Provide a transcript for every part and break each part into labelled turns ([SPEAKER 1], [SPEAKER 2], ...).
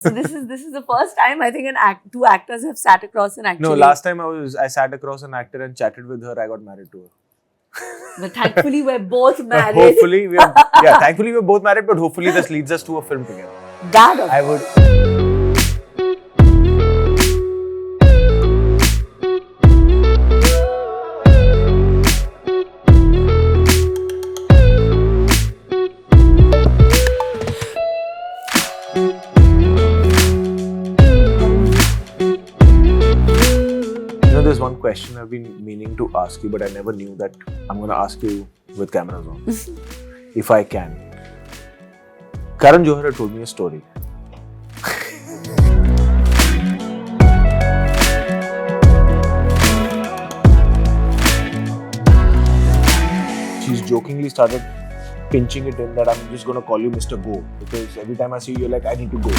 [SPEAKER 1] So this is the first time I think two actors have sat across and actually.
[SPEAKER 2] No, last time I sat across an actor and chatted with her. I got married to her.
[SPEAKER 1] But thankfully we're both married.
[SPEAKER 2] Hopefully thankfully we're both married, but hopefully this leads us to a film together.
[SPEAKER 1] That of
[SPEAKER 2] I would. There's one question I've been meaning to ask you, but I never knew that I'm going to ask you with cameras on. If I can. Karan Johar had told me a story. She's jokingly started pinching it in that I'm just going to call you Mr. Go, because every time I see you, you're like, I need to go.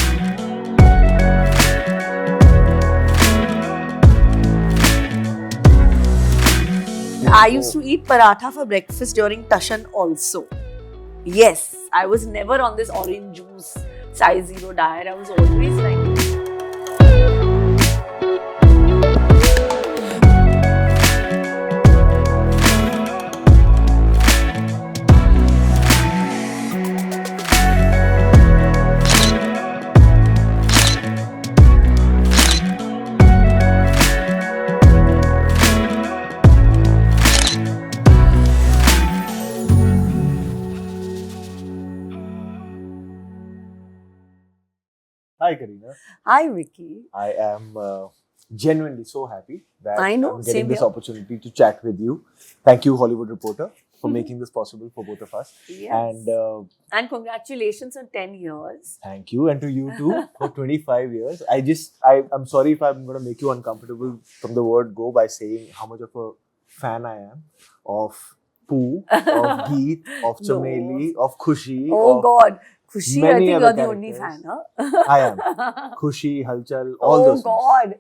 [SPEAKER 1] I used to eat paratha for breakfast during Tashan also. Yes, I was never on this orange juice size 0 diet. I was always like.
[SPEAKER 2] Hi Kareena.
[SPEAKER 1] Hi Vicky.
[SPEAKER 2] I am genuinely so happy that I'm getting
[SPEAKER 1] same
[SPEAKER 2] this
[SPEAKER 1] here.
[SPEAKER 2] opportunity to chat with you. Thank you, Hollywood Reporter, for making this possible for both of us.
[SPEAKER 1] Yes. And congratulations on 10 years.
[SPEAKER 2] Thank you, and to you too for 25 years. I'm sorry if I'm going to make you uncomfortable from the word go by saying how much of a fan I am of Pooh, of Geet, of Chameli, of Khushi.
[SPEAKER 1] Oh God. Khushi, I think you're the only
[SPEAKER 2] characters.
[SPEAKER 1] fan, huh?
[SPEAKER 2] I am. Khushi, Halchal, all those things.
[SPEAKER 1] Oh God.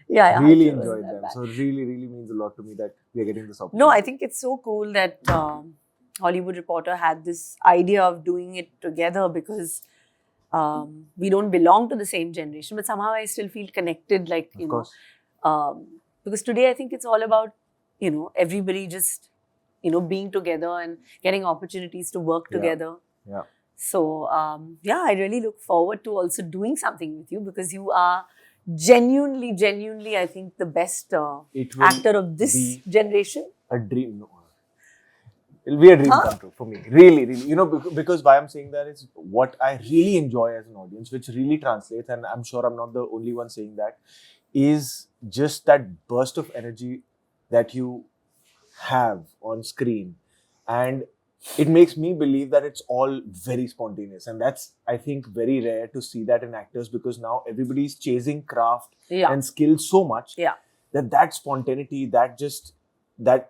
[SPEAKER 1] Yeah,
[SPEAKER 2] Really
[SPEAKER 1] Halchal
[SPEAKER 2] enjoyed
[SPEAKER 1] wasn't
[SPEAKER 2] them.
[SPEAKER 1] that
[SPEAKER 2] So
[SPEAKER 1] bad.
[SPEAKER 2] really, really means a lot to me that we are getting this opportunity.
[SPEAKER 1] No, I think it's so cool that Hollywood Reporter had this idea of doing it together because we don't belong to the same generation, but somehow I still feel connected, like, you
[SPEAKER 2] Of
[SPEAKER 1] know, because today I think it's all about, you know, everybody just, you know, being together and getting opportunities to work together.
[SPEAKER 2] Yeah.
[SPEAKER 1] So, yeah, I really look forward to also doing something with you because you are genuinely, I think, the best actor of this generation.
[SPEAKER 2] A dream. No. It'll be a dream come true for me. Really, really. You know, because why I'm saying that is what I really enjoy as an audience, which really translates, and I'm sure I'm not the only one saying that, is just that burst of energy that you have on screen. And it makes me believe that it's all very spontaneous, and that's, I think, very rare to see that in actors, because now everybody's chasing craft and skill so much that spontaneity, that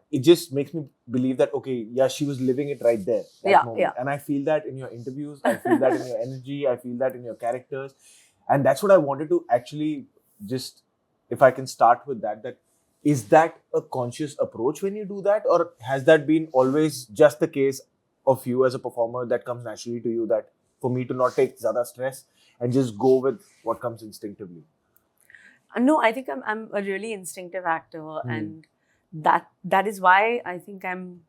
[SPEAKER 2] it just makes me believe that, okay, yeah, she was living it right there, that moment. And I feel that in your interviews, I feel that in your energy, I feel that in your characters, and that's what I wanted to actually just, if I can start with that is that a conscious approach when you do that, or has that been always just the case of you as a performer that comes naturally to you, that for me to not take zyada stress and just go with what comes instinctively?
[SPEAKER 1] No, I think I'm a really instinctive actor, and that is why I think I'm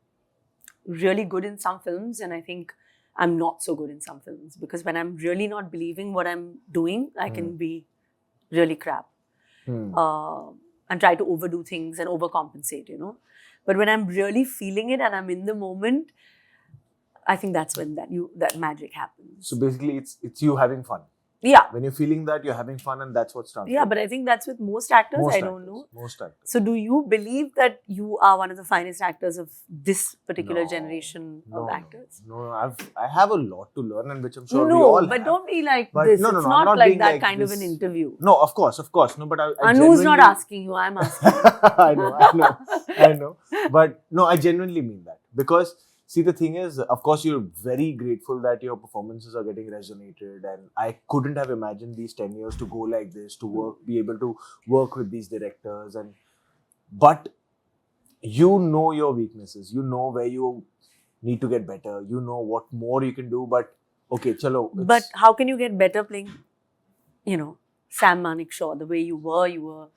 [SPEAKER 1] really good in some films, and I think I'm not so good in some films, because when I'm really not believing what I'm doing, I can be really crap. And try to overdo things and overcompensate, you know. But when I'm really feeling it and I'm in the moment, I think that's when that magic happens.
[SPEAKER 2] So basically, it's you having fun.
[SPEAKER 1] Yeah.
[SPEAKER 2] When you're feeling that, you're having fun, and that's what's translating.
[SPEAKER 1] Yeah, but I think that's with most actors. I don't know.
[SPEAKER 2] Most actors.
[SPEAKER 1] So do you believe that you are one of the finest actors of this particular generation of actors?
[SPEAKER 2] No, I have a lot to learn, and which I'm sure we all have.
[SPEAKER 1] No, but don't be like this. It's not like that kind of an interview.
[SPEAKER 2] No, of course. No, but
[SPEAKER 1] Anu's not asking you, I'm asking you.
[SPEAKER 2] I know. But no, I genuinely mean that. Because, see, the thing is, of course, you're very grateful that your performances are getting resonated, and I couldn't have imagined these 10 years to go like this, to be able to work with these directors, but you know your weaknesses, you know where you need to get better, you know what more you can do, but okay, chalo.
[SPEAKER 1] But how can you get better playing Sam Manekshaw, the way you were.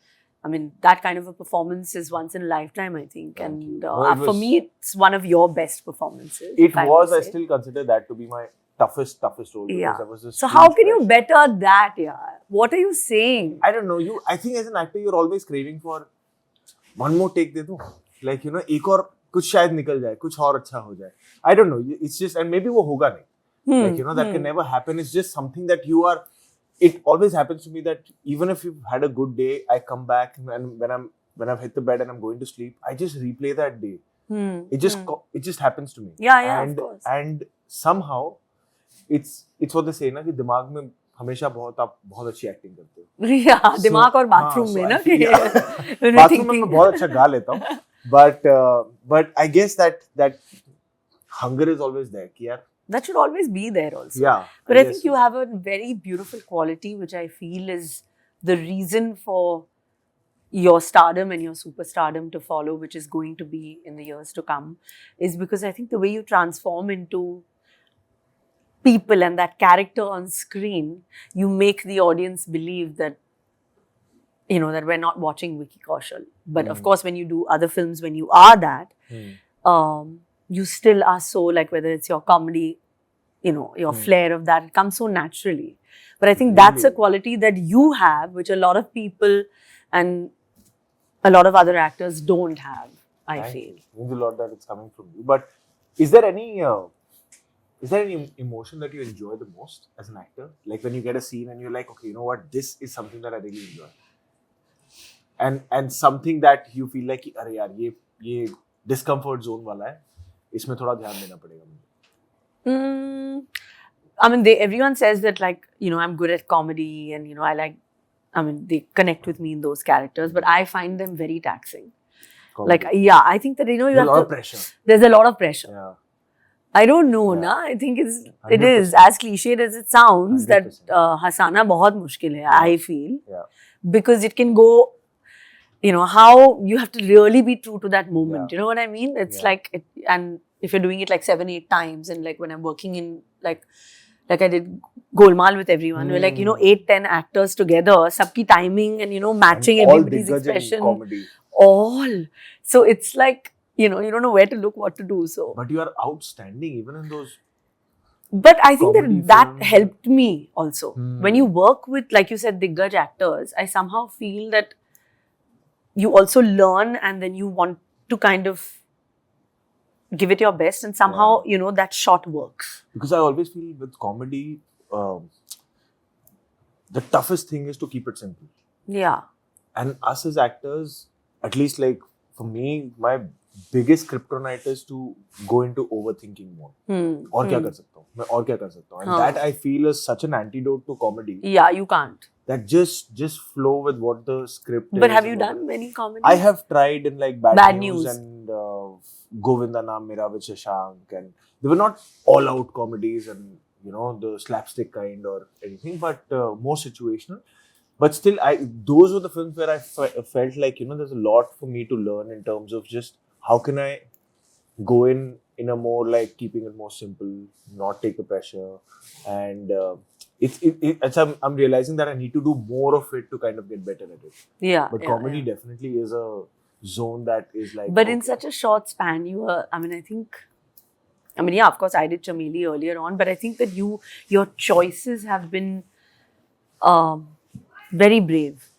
[SPEAKER 1] I mean, that kind of a performance is once in a lifetime, I think.
[SPEAKER 2] Thank
[SPEAKER 1] And
[SPEAKER 2] you. No,
[SPEAKER 1] for me, it's one of your best performances.
[SPEAKER 2] It was.
[SPEAKER 1] I
[SPEAKER 2] I still consider that to be my toughest role.
[SPEAKER 1] Yeah.
[SPEAKER 2] There was this
[SPEAKER 1] so how
[SPEAKER 2] huge
[SPEAKER 1] can you
[SPEAKER 2] pressure.
[SPEAKER 1] better that, yeah? What are you saying?
[SPEAKER 2] I don't know. I think as an actor, you're always craving for one more take. दे दूँ. Like एक और कुछ शायद निकल जाए, कुछ और अच्छा हो जाए. I don't know. It's just, and maybe वो होगा नहीं. Like that can never happen. It's just something that you are. It always happens to me that even if you've had a good day, I come back and when I've hit the bed and I'm going to sleep, I just replay that day. It just happens to me.
[SPEAKER 1] Yeah,
[SPEAKER 2] and,
[SPEAKER 1] of course.
[SPEAKER 2] And somehow it's what they say ना कि दिमाग में हमेशा आप बहुत अच्छी acting करते हो.
[SPEAKER 1] Yeah, दिमाग और बाथरूम में ना कि
[SPEAKER 2] बाथरूम में मैं बहुत अच्छा गा लेता हूँ. But I guess that hunger is always there कि यार.
[SPEAKER 1] That should always be there also.
[SPEAKER 2] Yeah.
[SPEAKER 1] But I think you have a very beautiful quality, which I feel is the reason for your stardom and your superstardom to follow, which is going to be in the years to come, is because I think the way you transform into people and that character on screen, you make the audience believe that, that we're not watching Vicky Kaushal. But of course, when you do other films, when you are that, you still are so, like, whether it's your comedy, your flair of that, it comes so naturally. But I think that's a quality that you have, which a lot of people and a lot of other actors don't have, I feel.
[SPEAKER 2] It means a lot that it's coming from you. But is there any emotion that you enjoy the most as an actor? Like when you get a scene and you're like, okay, you know what, this is something that I really enjoy. And something that you feel like, अरे यार ये discomfort zone वाला है, इसमें थोड़ा ध्यान देना पड़ेगा मुझे.
[SPEAKER 1] I mean, everyone says that, like, I'm good at comedy and, they connect with me in those characters, but I find them very taxing. Comedy. Like, yeah, I think that, you have
[SPEAKER 2] a lot of pressure.
[SPEAKER 1] There's a lot of pressure.
[SPEAKER 2] Yeah.
[SPEAKER 1] I don't know, na. I think it is as cliched as it sounds 100%. That Hasana bahut mushkil hai, I feel. Yeah. Because it can go, how you have to really be true to that moment. You know what I mean? It's like, and if you're doing it like 7-8 times, and like when I'm working in like I did Golmaal with everyone, we're like, 8-10 actors together, sabki timing and, matching and everybody's expression.
[SPEAKER 2] Comedy.
[SPEAKER 1] All. So it's like, you don't know where to look, what to do. So.
[SPEAKER 2] But you are outstanding even in those.
[SPEAKER 1] But I think that helped me also. When you work with, like you said, Diggaj actors, I somehow feel that you also learn and then you want to kind of give it your best and somehow, that shot works.
[SPEAKER 2] Because I always feel with comedy, the toughest thing is to keep it simple. Yeah. And us as actors, at least like for me, my biggest kryptonite is to go into overthinking mode. और क्या कर सकता हूँ? मैं और क्या कर सकता हूँ? And that I feel is such an antidote to comedy.
[SPEAKER 1] Yeah, you can't.
[SPEAKER 2] That just flow with what the script is.
[SPEAKER 1] But have you done many comedies?
[SPEAKER 2] I have tried in like Bad News and Govinda Naam Mera with Shashank, and they were not all out comedies and the slapstick kind or anything, but more situational. But still, those were the films where I felt like there's a lot for me to learn in terms of just how can I go in a more like keeping it more simple, not take the pressure, and I'm realizing that I need to do more of it to kind of get better at it. Yeah. But comedy definitely is a zone that is like.
[SPEAKER 1] But in such a short span, you were. Of course, I did Chameli earlier on, but I think that your choices have been very brave,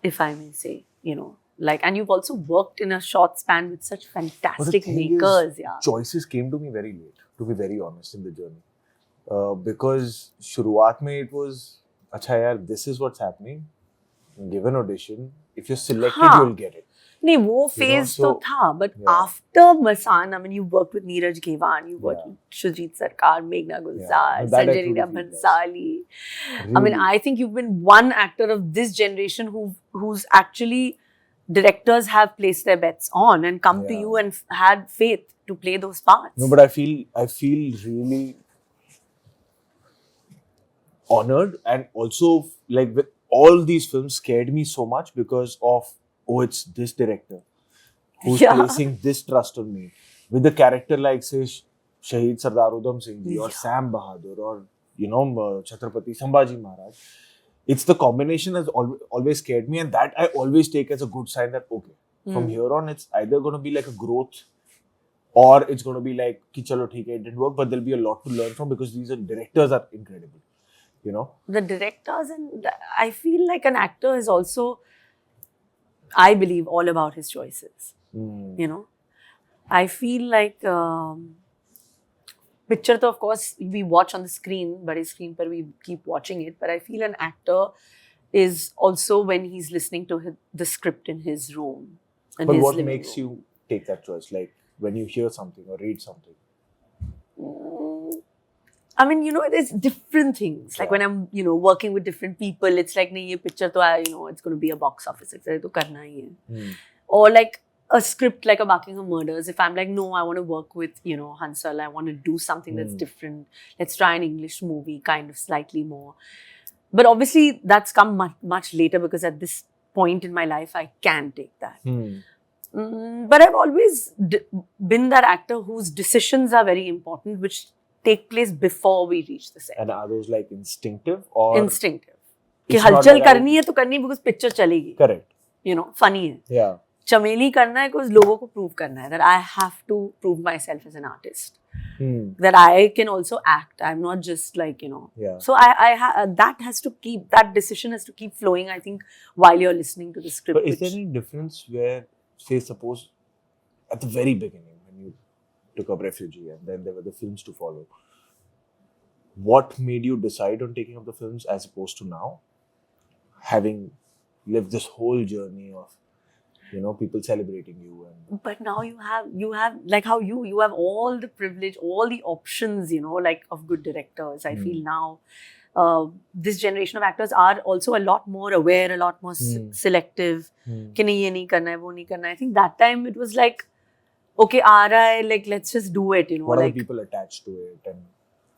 [SPEAKER 1] if I may say. And you've also worked in a short span with such fantastic makers.
[SPEAKER 2] Choices came to me very late, to be very honest, in the journey. Because शुरुआत में it was, अच्छा यार, this is what's happening. Give an audition. If you're selected, you'll get it.
[SPEAKER 1] नहीं, वो phase तो था, but after Masan, you worked with Neeraj Gewan, you worked with Shujit Sarkar, Meghna Gulzar, Sanjay Leela Bhansali. Really? I think you've been one actor of this generation who's actually directors have placed their bets on and come to you and had faith to play those parts.
[SPEAKER 2] No, but I feel really honored, and also like with all these films scared me so much because of it's this director who's placing this trust on me with a character like say Shahid Sardar Udham Singh ji or Sam Bahadur or Chhatrapati Sambhaji Maharaj. it's the combination has always scared me, and that I always take as a good sign that okay, from here on it's either going to be like a growth, or it's going to be like ki chalo theek hai, it didn't work, but there'll be a lot to learn from because these directors are incredible, you know.
[SPEAKER 1] The directors, and I feel like an actor is also, I believe, all about his choices. You know, I feel like picture, to of course we watch on the screen, but his screen पर we keep watching it. But I feel an actor is also when he's listening to the script in his room. In
[SPEAKER 2] But
[SPEAKER 1] his
[SPEAKER 2] what
[SPEAKER 1] living
[SPEAKER 2] makes
[SPEAKER 1] room.
[SPEAKER 2] you take that choice? Like when you hear something or read something?
[SPEAKER 1] I mean, you know, there's different things. Like when I'm, you know, working with different people, it's like, nahi, ye picture to, you know, it's going to be a box office. It's to karna hi hai. Or like a script like a Buckingham Murders. If I'm like, no, I want to work with, you know, Hansal, I want to do something that's different. Let's try an English movie, kind of slightly more. But obviously, that's come much later because at this point in my life, I can take that. But I've always been that actor whose decisions are very important, which take place before we reach the set.
[SPEAKER 2] And are those like instinctive or?
[SPEAKER 1] Instinctive. कि हलचल करनी है तो करनी because picture चलेगी.
[SPEAKER 2] Correct.
[SPEAKER 1] You know, funny है.
[SPEAKER 2] Yeah.
[SPEAKER 1] चमेली करना है because लोगों को prove करना है that I have to prove myself as an artist. That I can also act. I'm not just like, you know.
[SPEAKER 2] Yeah.
[SPEAKER 1] So that decision has to keep flowing, I think, while you're listening to the script.
[SPEAKER 2] But is there any difference where, say, suppose at the very beginning when you took up Refugee and then there were the films to follow, what made you decide on taking up the films as opposed to now, having lived this whole journey of, you know, people celebrating you? And
[SPEAKER 1] but now you have like how you have all the privilege, all the options, you know, like of good directors. I feel now this generation of actors are also a lot more aware, a lot more selective. कि नहीं ये नहीं करना है, वो नहीं करना है. I think that time it was like, okay, aa raha hai, like let's just do it, you know.
[SPEAKER 2] what
[SPEAKER 1] like,
[SPEAKER 2] are the people attached to it? And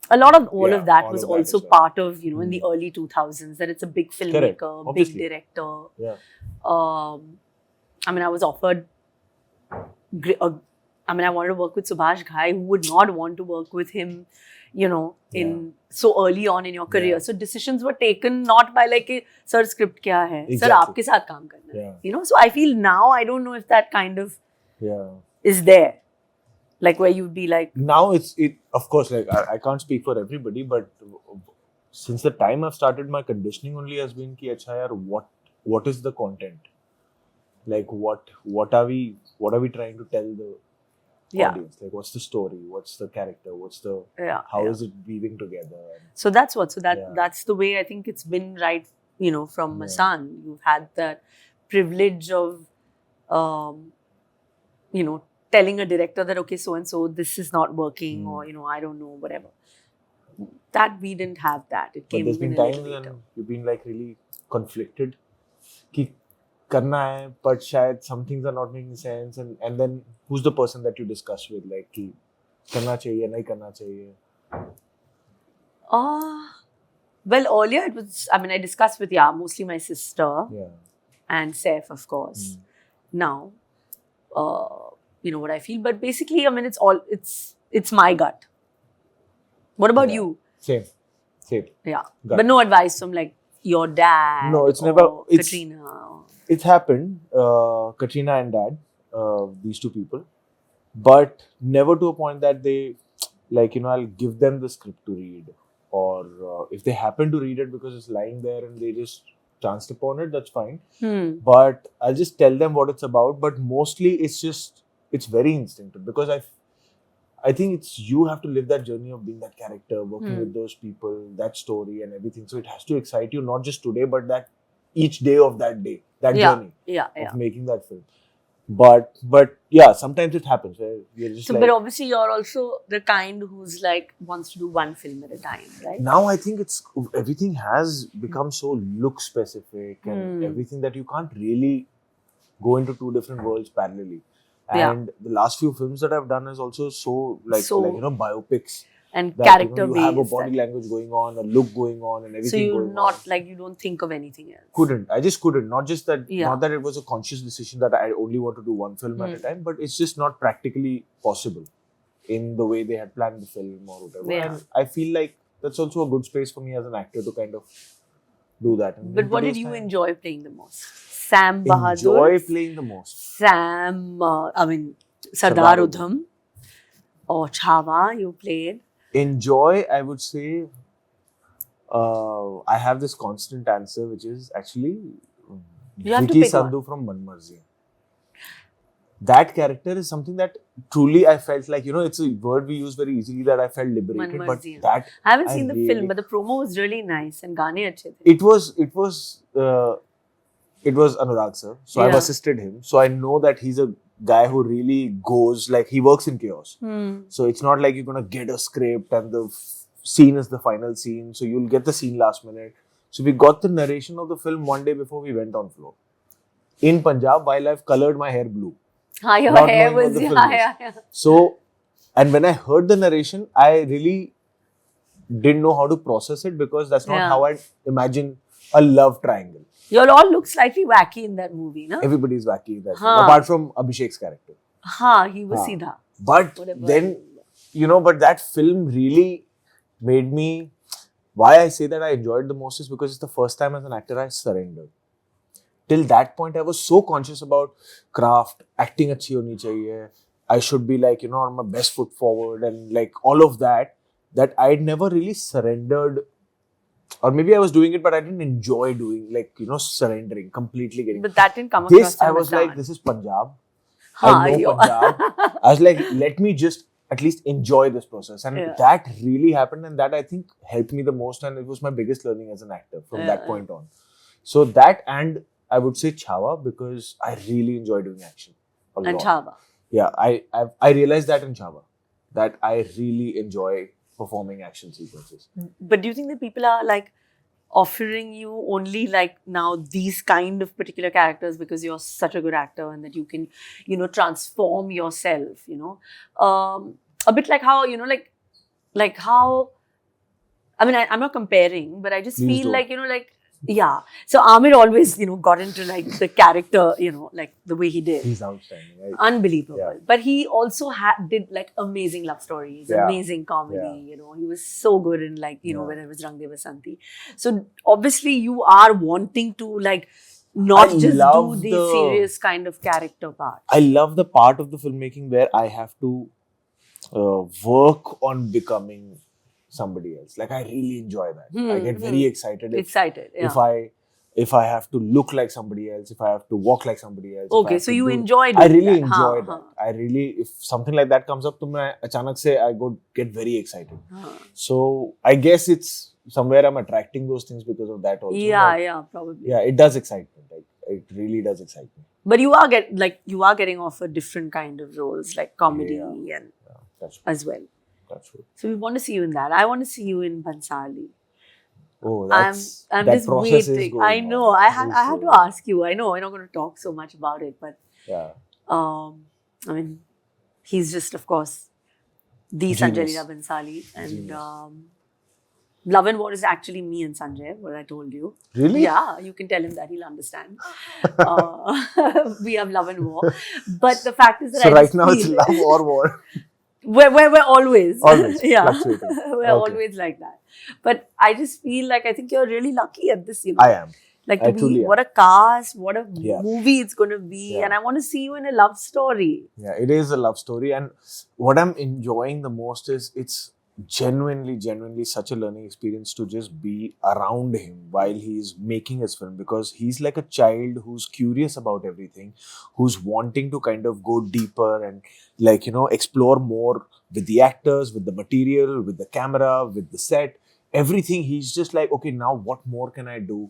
[SPEAKER 1] a lot of all of that
[SPEAKER 2] all
[SPEAKER 1] was
[SPEAKER 2] of that
[SPEAKER 1] also
[SPEAKER 2] as well.
[SPEAKER 1] part of, you know, in the early 2000s, that it's a big filmmaker,
[SPEAKER 2] Correct.
[SPEAKER 1] big
[SPEAKER 2] Obviously.
[SPEAKER 1] director.
[SPEAKER 2] Yeah.
[SPEAKER 1] I mean, I was offered. I mean, I wanted to work with Subhash Ghai. Who would not want to work with him, you know, in so early on in your career?
[SPEAKER 2] Yeah.
[SPEAKER 1] So decisions were taken not by like, sir, script kya hai?
[SPEAKER 2] Exactly.
[SPEAKER 1] Sir, aapke saath kaam karna hai.
[SPEAKER 2] Yeah.
[SPEAKER 1] You know, so I feel now, I don't know if that kind of
[SPEAKER 2] Yeah.
[SPEAKER 1] is there. Like where you'd be like...
[SPEAKER 2] Now of course, like I can't speak for everybody, but since the time I've started, my conditioning only has been ki acha yaar, what is the content? Like what are we trying to tell the audience? Like what's the story? What's the character? What's the how is it weaving together?
[SPEAKER 1] So that's that's the way I think it's been, right? You know, from Masan, you've had that privilege of you know, telling a director that okay, so and so this is not working, or you know, I don't know, whatever. That we didn't have that. It came.
[SPEAKER 2] But there's been times when you've been like really conflicted. Ki karna hai, but shayad some things are not making sense, and then who's the person that you discuss with, like ki karna chahiye, nahi karna chahiye?
[SPEAKER 1] Well, earlier it was, I mean, I discussed with mostly my sister and Saif, of course. Now, you know what I feel, but basically, I mean, it's my gut. What about you?
[SPEAKER 2] Same.
[SPEAKER 1] Yeah,
[SPEAKER 2] Gut.
[SPEAKER 1] But no advice from like your dad.
[SPEAKER 2] No, it's never.
[SPEAKER 1] Katrina.
[SPEAKER 2] It's happened, Katrina and Dad, these two people, but never to a point that they, like, you know, I'll give them the script to read, or if they happen to read it because it's lying there and they just chanced upon it, that's fine. But I'll just tell them what it's about. But mostly it's very instinctive, because I think it's, you have to live that journey of being that character, working with those people, that story and everything. So it has to excite you, not just today, but that each day of that day, that journey of making that film. But yeah, sometimes it happens where you're just
[SPEAKER 1] but obviously you're also the kind who's like wants to do one film at a time, right?
[SPEAKER 2] Now I think everything has become so look specific and everything that you can't really go into two different worlds parallelly. And the last few films that I've done is also so like you know, biopics.
[SPEAKER 1] And character based.
[SPEAKER 2] You have a body language going on, a look going on, and everything. So
[SPEAKER 1] you're
[SPEAKER 2] going
[SPEAKER 1] not
[SPEAKER 2] on.
[SPEAKER 1] Like, you don't think of anything else.
[SPEAKER 2] I just couldn't. Not just that. Not that it was a conscious decision that I only want to do one film at a time, but it's just not practically possible in the way they had planned the film or whatever. And I feel like that's also a good space for me as an actor to kind of do that. And
[SPEAKER 1] But
[SPEAKER 2] in
[SPEAKER 1] what did
[SPEAKER 2] today's
[SPEAKER 1] you
[SPEAKER 2] time,
[SPEAKER 1] enjoy playing the most? Sam Bahadur?
[SPEAKER 2] enjoy playing the most?
[SPEAKER 1] Sam, Sardar
[SPEAKER 2] Sardar
[SPEAKER 1] Udham or Chhawa you played?
[SPEAKER 2] Enjoy, I would say, I have this constant answer, which is actually
[SPEAKER 1] You have to
[SPEAKER 2] Vicky
[SPEAKER 1] pick one.
[SPEAKER 2] Sandhu from Manmarzi. That character is something that truly I felt like, it's a word we use very easily, that I felt liberated.
[SPEAKER 1] Manmarzi.
[SPEAKER 2] But that
[SPEAKER 1] I haven't seen the
[SPEAKER 2] really-
[SPEAKER 1] film, but the promo was really nice and gaane achhe the.
[SPEAKER 2] it was Anurag sir. So I've
[SPEAKER 1] Yeah.
[SPEAKER 2] assisted him. So I know that he's a guy who really goes, like, he works in chaos. So it's not like you're gonna get a script and the scene is the final scene. So you'll get the scene last minute. So we got the narration of the film one day before we went on floor in Punjab, while I've colored my hair blue.
[SPEAKER 1] Your
[SPEAKER 2] Not
[SPEAKER 1] hair
[SPEAKER 2] knowing what
[SPEAKER 1] was,
[SPEAKER 2] the film
[SPEAKER 1] yeah.
[SPEAKER 2] So, and when I heard the narration, I really didn't know how to process it, because that's not
[SPEAKER 1] Yeah.
[SPEAKER 2] how I imagine a love triangle.
[SPEAKER 1] You all look slightly wacky in that movie, no?
[SPEAKER 2] Everybody's wacky in that film,
[SPEAKER 1] Huh.
[SPEAKER 2] apart from Abhishek's character.
[SPEAKER 1] He was
[SPEAKER 2] Huh.
[SPEAKER 1] Seedha.
[SPEAKER 2] But
[SPEAKER 1] Whatever.
[SPEAKER 2] then, but that film really made me, why I say that I enjoyed the most is because it's the first time as an actor I surrendered. Till that point, I was so conscious about craft, acting achhi honi chahiye. I should be like, on my best foot forward and like all of that, that I'd never really surrendered. Or maybe I was doing it, but I didn't enjoy doing, like, surrendering, completely getting.
[SPEAKER 1] But that didn't come across
[SPEAKER 2] This, I was
[SPEAKER 1] much
[SPEAKER 2] like,
[SPEAKER 1] on.
[SPEAKER 2] this is Punjab.
[SPEAKER 1] Huh,
[SPEAKER 2] I know
[SPEAKER 1] yo.
[SPEAKER 2] Punjab. I was like, let me just at least enjoy this process. And
[SPEAKER 1] Yeah.
[SPEAKER 2] that really happened. And that, I think, helped me the most. And it was my biggest learning as an actor from that point on. So that, and I would say Chhawa, because I really enjoy doing action a
[SPEAKER 1] And
[SPEAKER 2] lot.
[SPEAKER 1] Chhawa.
[SPEAKER 2] Yeah, I realized that in Chhawa, that I really enjoy performing action sequences.
[SPEAKER 1] But do you think that people are like offering you only like now these kind of particular characters because you're such a good actor and that you can, transform yourself, a bit like how, like how, I mean, I'm not comparing, but I just
[SPEAKER 2] Please
[SPEAKER 1] feel
[SPEAKER 2] don't.
[SPEAKER 1] like, yeah. So Amir always, got into like the character, like the way he did.
[SPEAKER 2] He's outstanding, right?
[SPEAKER 1] Unbelievable.
[SPEAKER 2] Yeah.
[SPEAKER 1] But he also did like amazing love stories,
[SPEAKER 2] Yeah.
[SPEAKER 1] amazing comedy,
[SPEAKER 2] Yeah.
[SPEAKER 1] he was so good in like,
[SPEAKER 2] Yeah.
[SPEAKER 1] when it was Rang De Basanti. So obviously you are wanting to like not
[SPEAKER 2] I
[SPEAKER 1] just do
[SPEAKER 2] love
[SPEAKER 1] the
[SPEAKER 2] the-
[SPEAKER 1] serious kind of character part.
[SPEAKER 2] I love the part of the filmmaking where I have to work on becoming somebody else. Like, I really enjoy that. I get very excited
[SPEAKER 1] Excited, yeah.
[SPEAKER 2] if I have to look like somebody else, if I have to walk like somebody else. if I
[SPEAKER 1] Okay,
[SPEAKER 2] have
[SPEAKER 1] so
[SPEAKER 2] to
[SPEAKER 1] you
[SPEAKER 2] do-
[SPEAKER 1] enjoy
[SPEAKER 2] I
[SPEAKER 1] doing
[SPEAKER 2] really
[SPEAKER 1] that.
[SPEAKER 2] enjoy
[SPEAKER 1] Huh,
[SPEAKER 2] that. I really, if something like that comes up to me, achanak se I go get very excited. So I guess it's somewhere I'm attracting those things because of that also.
[SPEAKER 1] Yeah, probably.
[SPEAKER 2] Yeah, it does excite me. Like, it really does excite me.
[SPEAKER 1] But you are getting offered different kind of roles like comedy
[SPEAKER 2] Yeah.
[SPEAKER 1] and
[SPEAKER 2] Yeah, that's true.
[SPEAKER 1] as well.
[SPEAKER 2] That's true.
[SPEAKER 1] So we want to see you in that. I want to see you in Bhansali.
[SPEAKER 2] Oh, that's
[SPEAKER 1] I'm
[SPEAKER 2] that
[SPEAKER 1] just
[SPEAKER 2] process is
[SPEAKER 1] waiting.
[SPEAKER 2] going
[SPEAKER 1] I
[SPEAKER 2] on.
[SPEAKER 1] know. I had
[SPEAKER 2] It's
[SPEAKER 1] to
[SPEAKER 2] going on.
[SPEAKER 1] ask you. I know we're not going to talk so much about it, but
[SPEAKER 2] Yeah.
[SPEAKER 1] I mean, he's just, of course, the
[SPEAKER 2] Genius.
[SPEAKER 1] Sanjay Leela Bhansali, and
[SPEAKER 2] Genius.
[SPEAKER 1] Love and War is actually me and Sanjay. What I told you.
[SPEAKER 2] Really?
[SPEAKER 1] Yeah, you can tell him that he'll understand. We have Love and War, but the fact is that
[SPEAKER 2] So
[SPEAKER 1] I
[SPEAKER 2] right
[SPEAKER 1] just
[SPEAKER 2] now it's
[SPEAKER 1] feel-
[SPEAKER 2] love or war.
[SPEAKER 1] we're always
[SPEAKER 2] Always
[SPEAKER 1] yeah
[SPEAKER 2] fluctuating.
[SPEAKER 1] we're
[SPEAKER 2] Okay.
[SPEAKER 1] always like that. But I just feel like I think you're really lucky at this.
[SPEAKER 2] I am.
[SPEAKER 1] Like
[SPEAKER 2] I
[SPEAKER 1] to
[SPEAKER 2] truly
[SPEAKER 1] be
[SPEAKER 2] am.
[SPEAKER 1] what a cast, what a
[SPEAKER 2] Yeah.
[SPEAKER 1] movie it's going to be,
[SPEAKER 2] Yeah.
[SPEAKER 1] and I want to see you in a love story.
[SPEAKER 2] Yeah, it is a love story, and what I'm enjoying the most is it's genuinely such a learning experience to just be around him while he's making his film, because he's like a child who's curious about everything, who's wanting to kind of go deeper and like explore more with the actors, with the material, with the camera, with the set, everything. He's just like, okay, now what more can I do?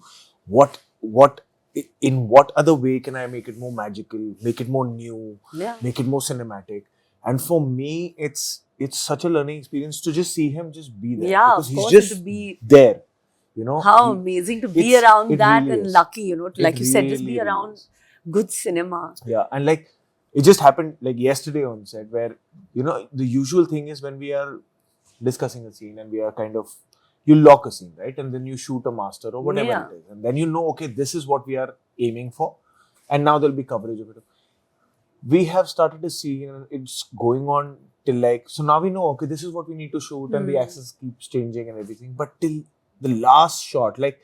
[SPEAKER 2] In what other way can I make it more magical, make it more new,
[SPEAKER 1] Yeah.
[SPEAKER 2] make it more cinematic? And for me, it's such a learning experience to just see him just be there.
[SPEAKER 1] Yeah,
[SPEAKER 2] because
[SPEAKER 1] of
[SPEAKER 2] he's
[SPEAKER 1] course,
[SPEAKER 2] just
[SPEAKER 1] to be
[SPEAKER 2] there.
[SPEAKER 1] how
[SPEAKER 2] He-
[SPEAKER 1] amazing to be
[SPEAKER 2] it's-
[SPEAKER 1] around
[SPEAKER 2] it
[SPEAKER 1] that
[SPEAKER 2] really
[SPEAKER 1] and
[SPEAKER 2] is.
[SPEAKER 1] lucky, to, like
[SPEAKER 2] It
[SPEAKER 1] you said, just
[SPEAKER 2] really,
[SPEAKER 1] be
[SPEAKER 2] really
[SPEAKER 1] around
[SPEAKER 2] is.
[SPEAKER 1] good cinema.
[SPEAKER 2] Yeah, and like it just happened like yesterday on set, where the usual thing is when we are discussing a scene and we are kind of, you lock a scene, right, and then you shoot a master or whatever
[SPEAKER 1] Yeah.
[SPEAKER 2] it is, and then okay, this is what we are aiming for, and now there'll be coverage of it. We have started a scene and it's going on till like, so now we know, okay, this is what we need to shoot, and the access keeps changing and everything, but till the last shot, like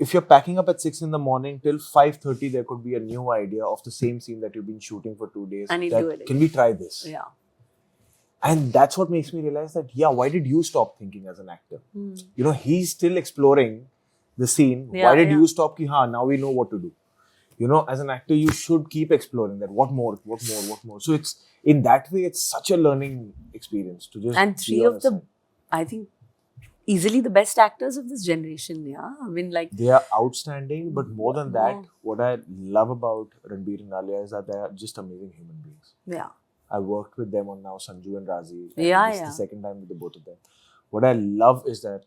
[SPEAKER 2] if you're packing up at 6 in the morning till 5:30, there could be a new idea of the same scene that you've been shooting for 2 days.
[SPEAKER 1] And you
[SPEAKER 2] that,
[SPEAKER 1] do it
[SPEAKER 2] can we try this?
[SPEAKER 1] Yeah.
[SPEAKER 2] And that's what makes me realize that, yeah, why did you stop thinking as an actor? You know, he's still exploring the scene.
[SPEAKER 1] Yeah,
[SPEAKER 2] why did
[SPEAKER 1] yeah.
[SPEAKER 2] you stop? Ki, now we know what to do. You know, as an actor, you should keep exploring that. What more? So it's, in that way, it's such a learning experience to just.
[SPEAKER 1] And
[SPEAKER 2] be
[SPEAKER 1] three
[SPEAKER 2] on
[SPEAKER 1] of
[SPEAKER 2] a
[SPEAKER 1] the,
[SPEAKER 2] set.
[SPEAKER 1] I think, easily the best actors of this generation. Yeah. I mean, like.
[SPEAKER 2] They are outstanding, but more than that, what I love about Ranbir and Alia is that they are just amazing human beings.
[SPEAKER 1] Yeah.
[SPEAKER 2] I worked with them on now Sanju and Razi.
[SPEAKER 1] Yeah,
[SPEAKER 2] This is
[SPEAKER 1] yeah.
[SPEAKER 2] the second time with the both of them. What I love is that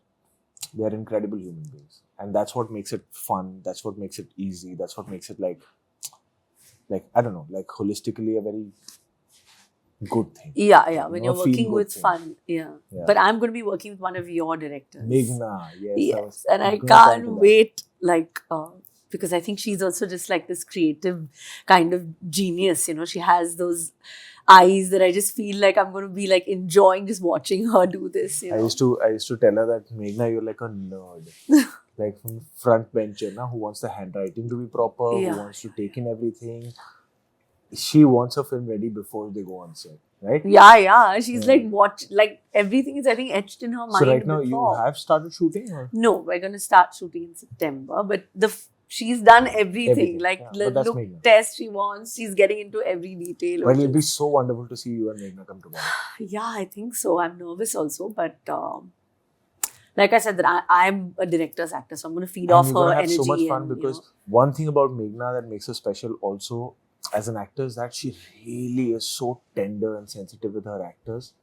[SPEAKER 2] they are incredible human beings. And that's what makes it fun. That's what makes it easy. That's what makes it like, I don't know, like holistically a very good thing.
[SPEAKER 1] Yeah, yeah. When
[SPEAKER 2] You know,
[SPEAKER 1] you're
[SPEAKER 2] feel
[SPEAKER 1] working
[SPEAKER 2] good
[SPEAKER 1] with
[SPEAKER 2] thing.
[SPEAKER 1] fun. Yeah.
[SPEAKER 2] Yeah.
[SPEAKER 1] But I'm going to be working with one of your directors.
[SPEAKER 2] Meghna, yes.
[SPEAKER 1] Yes. And I
[SPEAKER 2] gonna come
[SPEAKER 1] can't
[SPEAKER 2] to that.
[SPEAKER 1] wait, like, because I think she's also just like this creative kind of genius. You know, she has those eyes that I just feel like I'm going to be like enjoying just watching her do this. You
[SPEAKER 2] I
[SPEAKER 1] know?
[SPEAKER 2] used to tell her that, Meghna, you're like a nerd. Like from front bencher, who wants the handwriting to be proper,
[SPEAKER 1] Yeah.
[SPEAKER 2] who wants to take in everything. She wants her film ready before they go on set, right?
[SPEAKER 1] Yeah, yeah. She's
[SPEAKER 2] Yeah.
[SPEAKER 1] like everything is, I think, etched in her mind.
[SPEAKER 2] So right now
[SPEAKER 1] before.
[SPEAKER 2] you have started shooting? Or?
[SPEAKER 1] No, we're going to start shooting in September. But she's done everything.
[SPEAKER 2] Everything,
[SPEAKER 1] Like
[SPEAKER 2] yeah.
[SPEAKER 1] the
[SPEAKER 2] But that's
[SPEAKER 1] look
[SPEAKER 2] Meghna.
[SPEAKER 1] test she wants. She's getting into every detail.
[SPEAKER 2] But
[SPEAKER 1] which
[SPEAKER 2] it'll be
[SPEAKER 1] is-
[SPEAKER 2] so wonderful to see you and Meghna come together.
[SPEAKER 1] Yeah, I think so. I'm nervous also. But like I said, that I'm a director's actor. So I'm going to feed
[SPEAKER 2] And
[SPEAKER 1] off
[SPEAKER 2] you're
[SPEAKER 1] her
[SPEAKER 2] gonna have
[SPEAKER 1] energy.
[SPEAKER 2] so much fun
[SPEAKER 1] and,
[SPEAKER 2] because one thing about Meghna that makes her special also as an actor is that she really is so tender and sensitive with her actors.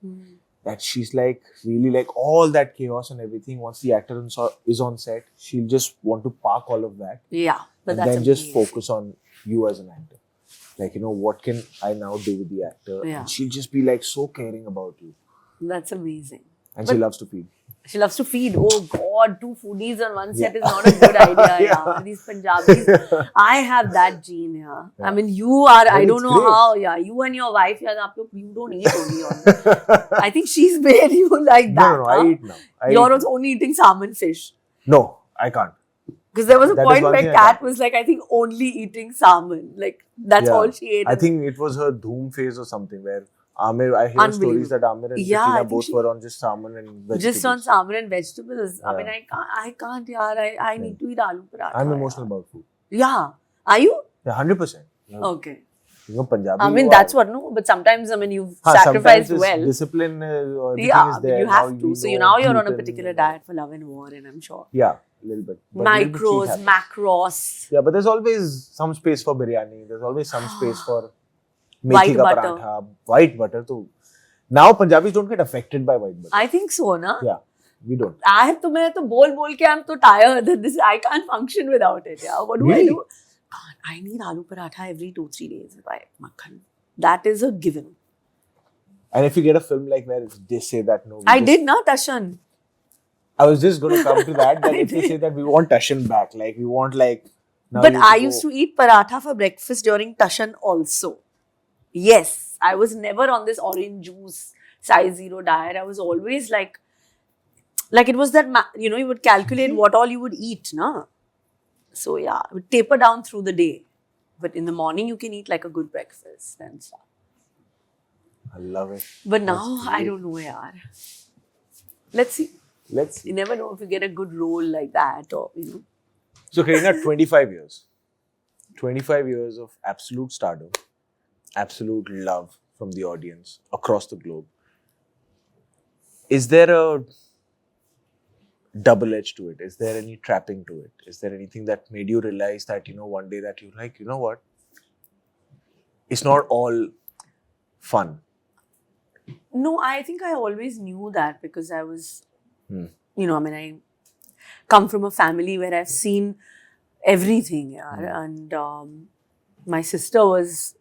[SPEAKER 2] That she's like really like all that chaos and everything. Once the actor is on set, she'll just want to park all of that
[SPEAKER 1] Yeah, but
[SPEAKER 2] and
[SPEAKER 1] that's
[SPEAKER 2] then just
[SPEAKER 1] amazing.
[SPEAKER 2] focus on you as an actor. Like, what can I now do with the actor?
[SPEAKER 1] Yeah.
[SPEAKER 2] And she'll just be like so caring about you.
[SPEAKER 1] That's amazing.
[SPEAKER 2] And
[SPEAKER 1] But-
[SPEAKER 2] she loves to feed.
[SPEAKER 1] She loves to feed. Oh God, 2 foodies on one set is not a good idea. Yeah. These Punjabis. I have that gene. Yeah. I mean, you are. I don't
[SPEAKER 2] it's
[SPEAKER 1] know
[SPEAKER 2] great.
[SPEAKER 1] how. Yeah, you and your wife. Yeah, you don't eat only on. I think she's made you like that.
[SPEAKER 2] No,
[SPEAKER 1] huh?
[SPEAKER 2] I eat now.
[SPEAKER 1] You're also only eating salmon fish.
[SPEAKER 2] No, I can't.
[SPEAKER 1] Because there was a
[SPEAKER 2] That is
[SPEAKER 1] point
[SPEAKER 2] one
[SPEAKER 1] where
[SPEAKER 2] thing I
[SPEAKER 1] Kat
[SPEAKER 2] can't.
[SPEAKER 1] was like, I think only eating salmon. Like that's
[SPEAKER 2] Yeah.
[SPEAKER 1] all she ate.
[SPEAKER 2] I think it was her Dhoom phase or something where Amir, I hear
[SPEAKER 1] Unbelievable.
[SPEAKER 2] stories that Amir and
[SPEAKER 1] Yeah, I
[SPEAKER 2] Katrina
[SPEAKER 1] think
[SPEAKER 2] both
[SPEAKER 1] she-
[SPEAKER 2] were on just salmon and vegetables.
[SPEAKER 1] just on salmon and vegetables. I
[SPEAKER 2] Yeah.
[SPEAKER 1] mean, I can't. Yeah, I need to eat aloo paratha.
[SPEAKER 2] I'm
[SPEAKER 1] yaar.
[SPEAKER 2] emotional about food.
[SPEAKER 1] Yeah. Are you?
[SPEAKER 2] Yeah, 100%.
[SPEAKER 1] Okay.
[SPEAKER 2] Punjabi.
[SPEAKER 1] I mean,
[SPEAKER 2] you
[SPEAKER 1] that's
[SPEAKER 2] are.
[SPEAKER 1] what, no, but sometimes, I mean, you've
[SPEAKER 2] Sometimes
[SPEAKER 1] sacrificed
[SPEAKER 2] it's
[SPEAKER 1] well.
[SPEAKER 2] discipline, everything
[SPEAKER 1] Yeah,
[SPEAKER 2] is
[SPEAKER 1] but
[SPEAKER 2] there.
[SPEAKER 1] you have to. So now you're on a
[SPEAKER 2] gluten,
[SPEAKER 1] particular diet for love and war, and I'm sure.
[SPEAKER 2] Yeah, a little bit. But little bit
[SPEAKER 1] Micros,
[SPEAKER 2] cheat happens.
[SPEAKER 1] macros.
[SPEAKER 2] Yeah, but there's always some space for biryani. There's always some space for
[SPEAKER 1] White
[SPEAKER 2] methi ka
[SPEAKER 1] butter.
[SPEAKER 2] parantha, white butter too. Now Punjabis don't get affected by white butter.
[SPEAKER 1] I think so, na?
[SPEAKER 2] Yeah, we don't.
[SPEAKER 1] I have to, I'm so tired that I can't function without it. Yeah. What do I
[SPEAKER 2] Really?
[SPEAKER 1] do? God, I need aloo paratha every 2-3 days with makhan. That is a given.
[SPEAKER 2] And if you get a film like where they say that no,
[SPEAKER 1] I did not, Tashan.
[SPEAKER 2] I was just going to come to that. That
[SPEAKER 1] I
[SPEAKER 2] if they
[SPEAKER 1] did.
[SPEAKER 2] say that we want Tashan back, like we want like. Now
[SPEAKER 1] But
[SPEAKER 2] you
[SPEAKER 1] I
[SPEAKER 2] go-
[SPEAKER 1] used to eat paratha for breakfast during Tashan also. Yes, I was never on this orange juice size 0 diet. I was always like it was that, you would calculate what all you would eat, na? So yeah, it would taper down through the day. But in the morning, you can eat like a good breakfast and stuff.
[SPEAKER 2] I love it.
[SPEAKER 1] But now, I don't know, yaar. Let's see.
[SPEAKER 2] Let's.
[SPEAKER 1] You never know if you get a good role like that or,
[SPEAKER 2] So Kareena, 25 years. 25 years of absolute stardom, absolute love from the audience across the globe. Is there a double edge to it? Is there any trapping to it? Is there anything that made you realize that, one day that you're like, you know what? It's not all fun.
[SPEAKER 1] No, I think I always knew that because I was,
[SPEAKER 2] Hmm.
[SPEAKER 1] I come from a family where I've seen everything. Yeah. And my sister was,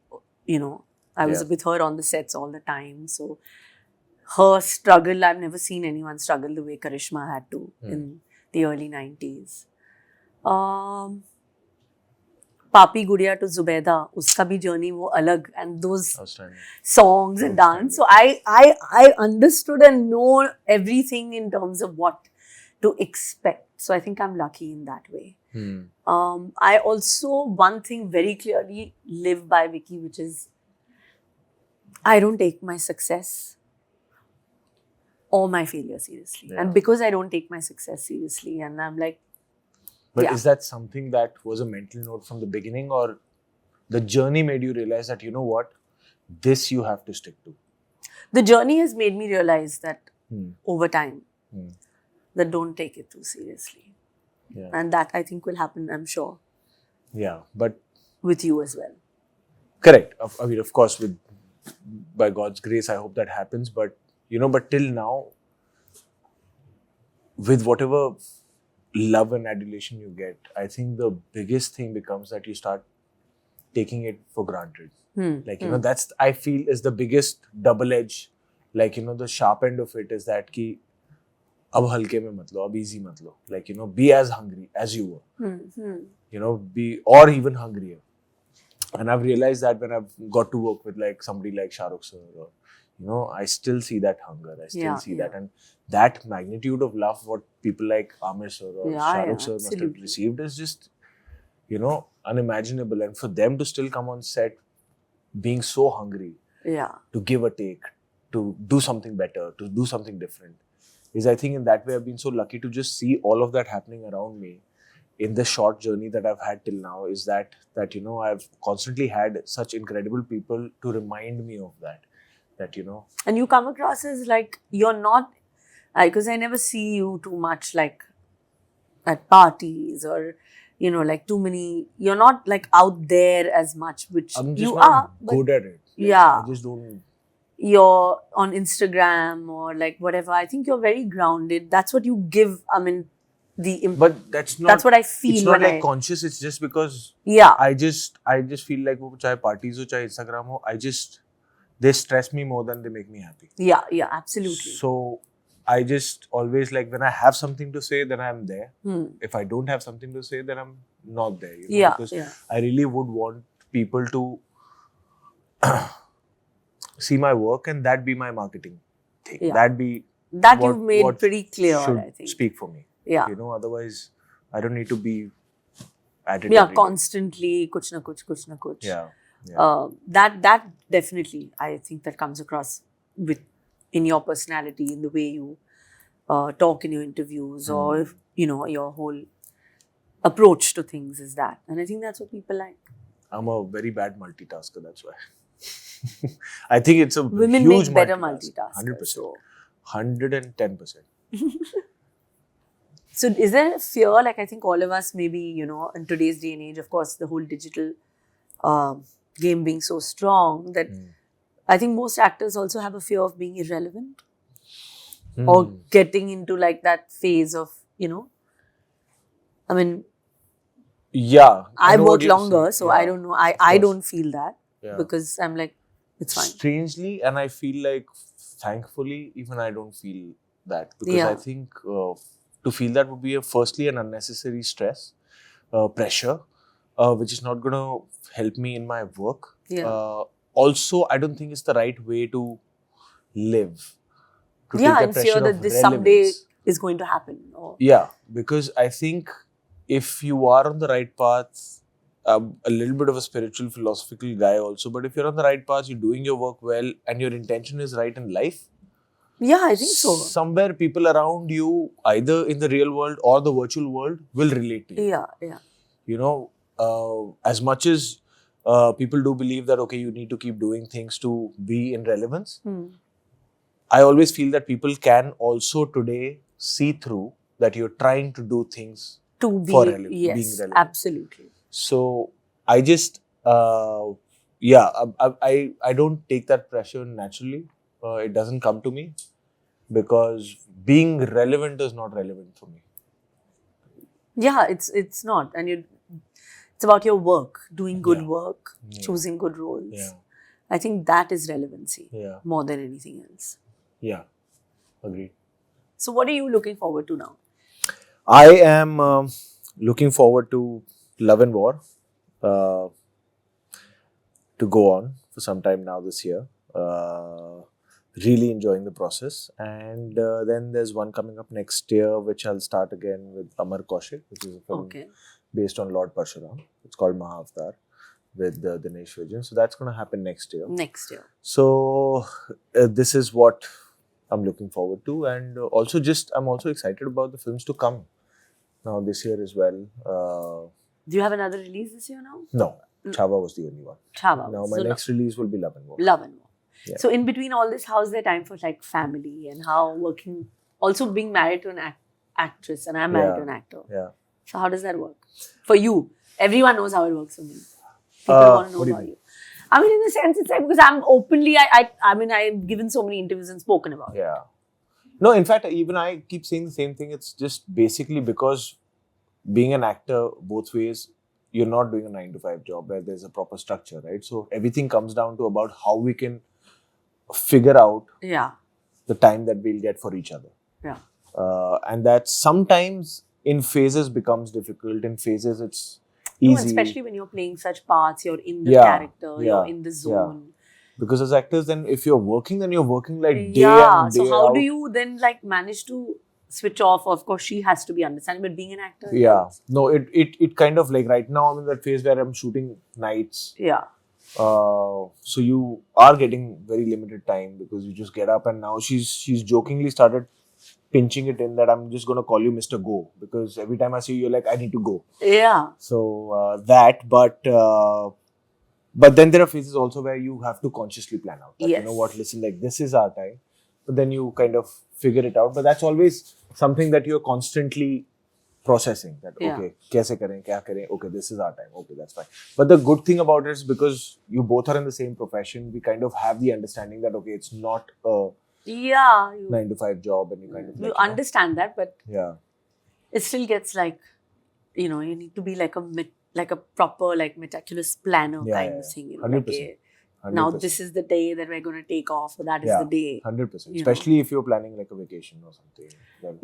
[SPEAKER 1] I was
[SPEAKER 2] Yeah.
[SPEAKER 1] with her on the sets all the time. So her struggle, I've never seen anyone struggle the way Karishma had to in the early 90s. Papi Gudiya to Zubeda, uska bhi journey wo alag, and those
[SPEAKER 2] Outstanding.
[SPEAKER 1] songs and dance. So I understood and know everything in terms of what to expect. So I think I'm lucky in that way. I also, one thing very clearly live by, Vicky, which is I don't take my success or my failure seriously.
[SPEAKER 2] Yeah.
[SPEAKER 1] And because I don't take my success seriously, and I'm like,
[SPEAKER 2] But
[SPEAKER 1] yeah.
[SPEAKER 2] is that something that was a mental note from the beginning, or the journey made you realize that, you know what, this you have to stick to?
[SPEAKER 1] The journey has made me realize that over time,
[SPEAKER 2] Hmm.
[SPEAKER 1] that don't take it too seriously.
[SPEAKER 2] Yeah.
[SPEAKER 1] And that I think will happen, I'm sure,
[SPEAKER 2] Yeah. But
[SPEAKER 1] with you as well.
[SPEAKER 2] correct. I mean, of course, by God's grace, I hope that happens. But, but till now, with whatever love and adulation you get, I think the biggest thing becomes that you start taking it for granted. Like, that's, I feel, is the biggest double edge. Like, the sharp end of it is that ki, ab halke mein mat lo, ab easy mat lo. Like, be as hungry as you were. Be, or even hungrier. And I've realized that when I've got to work with like somebody like Shah Rukh sir, or, I still see that hunger. I still see that. And that magnitude of love, what people like Amir sir or Shah Rukh sir must have received is just, unimaginable. And for them to still come on set being so hungry to give a take, to do something better, to do something different, is, I think, in that way I've been so lucky to just see all of that happening around me in the short journey that I've had till now. Is that I've constantly had such incredible people to remind me of that.
[SPEAKER 1] And you come across as like, you're not, because I never see you too much like at parties or, like too many, you're not like out there as much, which
[SPEAKER 2] I'm just
[SPEAKER 1] you
[SPEAKER 2] not
[SPEAKER 1] are.
[SPEAKER 2] good at it. Like,
[SPEAKER 1] yeah.
[SPEAKER 2] I just don't.
[SPEAKER 1] You're on Instagram or like whatever. I think you're very grounded. That's what you give. I mean,
[SPEAKER 2] But that's not.
[SPEAKER 1] That's what I feel.
[SPEAKER 2] It's not
[SPEAKER 1] when
[SPEAKER 2] like conscious. It's just because.
[SPEAKER 1] Yeah.
[SPEAKER 2] I just feel like, chahe parties ho, chahe Instagram ho, they stress me more than they make me happy.
[SPEAKER 1] Yeah, absolutely.
[SPEAKER 2] So I just always, like, when I have something to say, then I'm there. If I don't have something to say, then I'm not there. Because I really would want people to see my work and that be my marketing thing.
[SPEAKER 1] Yeah.
[SPEAKER 2] That
[SPEAKER 1] you've made pretty clear,
[SPEAKER 2] should
[SPEAKER 1] I think.
[SPEAKER 2] Speak for me.
[SPEAKER 1] Yeah.
[SPEAKER 2] Otherwise I don't need to be at it.
[SPEAKER 1] Yeah, constantly, kuch na kuch.
[SPEAKER 2] Yeah.
[SPEAKER 1] That definitely, I think that comes across in your personality, in the way you talk in your interviews, or if, your whole approach to things is that. And I think that's what people like.
[SPEAKER 2] I'm a very bad multitasker, that's why. I think it's a
[SPEAKER 1] Women
[SPEAKER 2] huge
[SPEAKER 1] make better multitaskers.
[SPEAKER 2] 100%.
[SPEAKER 1] So.
[SPEAKER 2] 110%.
[SPEAKER 1] So is there a fear, like I think all of us maybe, in today's day and age, of course, the whole digital game being so strong, that I think most actors also have a fear of being irrelevant or getting into like that phase of, I mean,
[SPEAKER 2] yeah,
[SPEAKER 1] I work longer, so I don't know. I don't feel that because I'm like, it's fine.
[SPEAKER 2] Strangely, and I feel like, thankfully, even I don't feel that, because I think to feel that would be firstly an unnecessary stress, pressure, which is not going to help me in my work. Also, I don't think it's the right way to live.
[SPEAKER 1] And fear that this someday is going to happen.
[SPEAKER 2] Yeah, because I think if you are on the right path, a little bit of a spiritual, philosophical guy also, but if you're on the right path, you're doing your work well, and your intention is right in life.
[SPEAKER 1] Yeah, I think so.
[SPEAKER 2] Somewhere people around you, either in the real world or the virtual world, will relate to you.
[SPEAKER 1] Yeah.
[SPEAKER 2] As much as people do believe that, okay, you need to keep doing things to be in relevance, I always feel that people can also today see through that you're trying to do things
[SPEAKER 1] to be,
[SPEAKER 2] for being relevant.
[SPEAKER 1] Absolutely.
[SPEAKER 2] So I just, I don't take that pressure naturally. It doesn't come to me, because being relevant is not relevant for me.
[SPEAKER 1] Yeah, it's not. And it's about your work, doing good work, choosing good roles.
[SPEAKER 2] Yeah.
[SPEAKER 1] I think that is relevancy more than anything else.
[SPEAKER 2] Yeah, agreed.
[SPEAKER 1] So what are you looking forward to now?
[SPEAKER 2] I am looking forward to Love and War to go on for some time now this year. Really enjoying the process. And then there's one coming up next year, which I'll start again with Amar Kaushik, which is a film based on Lord Parshuram. It's called Mahavatar with Dinesh Vijan. So that's going to happen next year.
[SPEAKER 1] Next year.
[SPEAKER 2] So this is what I'm looking forward to, and also I'm also excited about the films to come now this year as well.
[SPEAKER 1] Do you have another release this year now?
[SPEAKER 2] No, Chava was the only one.
[SPEAKER 1] Chava.
[SPEAKER 2] Now my next release will be Love and War.
[SPEAKER 1] Love and War.
[SPEAKER 2] Yeah.
[SPEAKER 1] So in between all this, how's there time for like family and how working, also being married to an actress, and I'm married to an actor.
[SPEAKER 2] Yeah.
[SPEAKER 1] So how does that work for you? Everyone knows how it works for me. People want to know about you. I mean, in the sense, it's like because I'm openly, I mean, I've given so many interviews and spoken about it.
[SPEAKER 2] Yeah. No, in fact, even I keep saying the same thing. It's just basically because being an actor both ways, you're not doing a 9-to-5 job where there's a proper structure, right? So everything comes down to about how we can figure out the time that we'll get for each other.
[SPEAKER 1] Yeah.
[SPEAKER 2] And that sometimes in phases becomes difficult. In phases, it's easy.
[SPEAKER 1] No, especially when you're playing such parts, you're in the character, you're in the zone.
[SPEAKER 2] Because as actors, then if you're working, then you're working like day in, day
[SPEAKER 1] so how
[SPEAKER 2] out.
[SPEAKER 1] do you then like manage to switch off? Of course, she has to be understanding, but being an actor,
[SPEAKER 2] no, it kind of like right now I'm in that phase where I'm shooting nights. So you are getting very limited time because you just get up, and now she's jokingly started pinching it in that I'm just going to call you Mr. Go, because every time I see you, you're like, I need to go. So but then there are phases also where you have to consciously plan out. Like, you know what, listen, like this is our time. But then you kind of figure it out. But that's always something that you're constantly processing. That, okay, kaise kare, kya kare? Okay, this is our time. Okay, that's fine. But the good thing about it is because you both are in the same profession, we kind of have the understanding that, okay, it's not a 9-to-5 job, and you kind of
[SPEAKER 1] you understand that, but
[SPEAKER 2] it
[SPEAKER 1] still gets like, you know, you need to be like a proper, like meticulous planner kind of thing. You know,
[SPEAKER 2] 100%.
[SPEAKER 1] like, now this is the day that we're going to take off, or that is the day.
[SPEAKER 2] 100%. Especially if you're planning like a vacation or something.
[SPEAKER 1] Then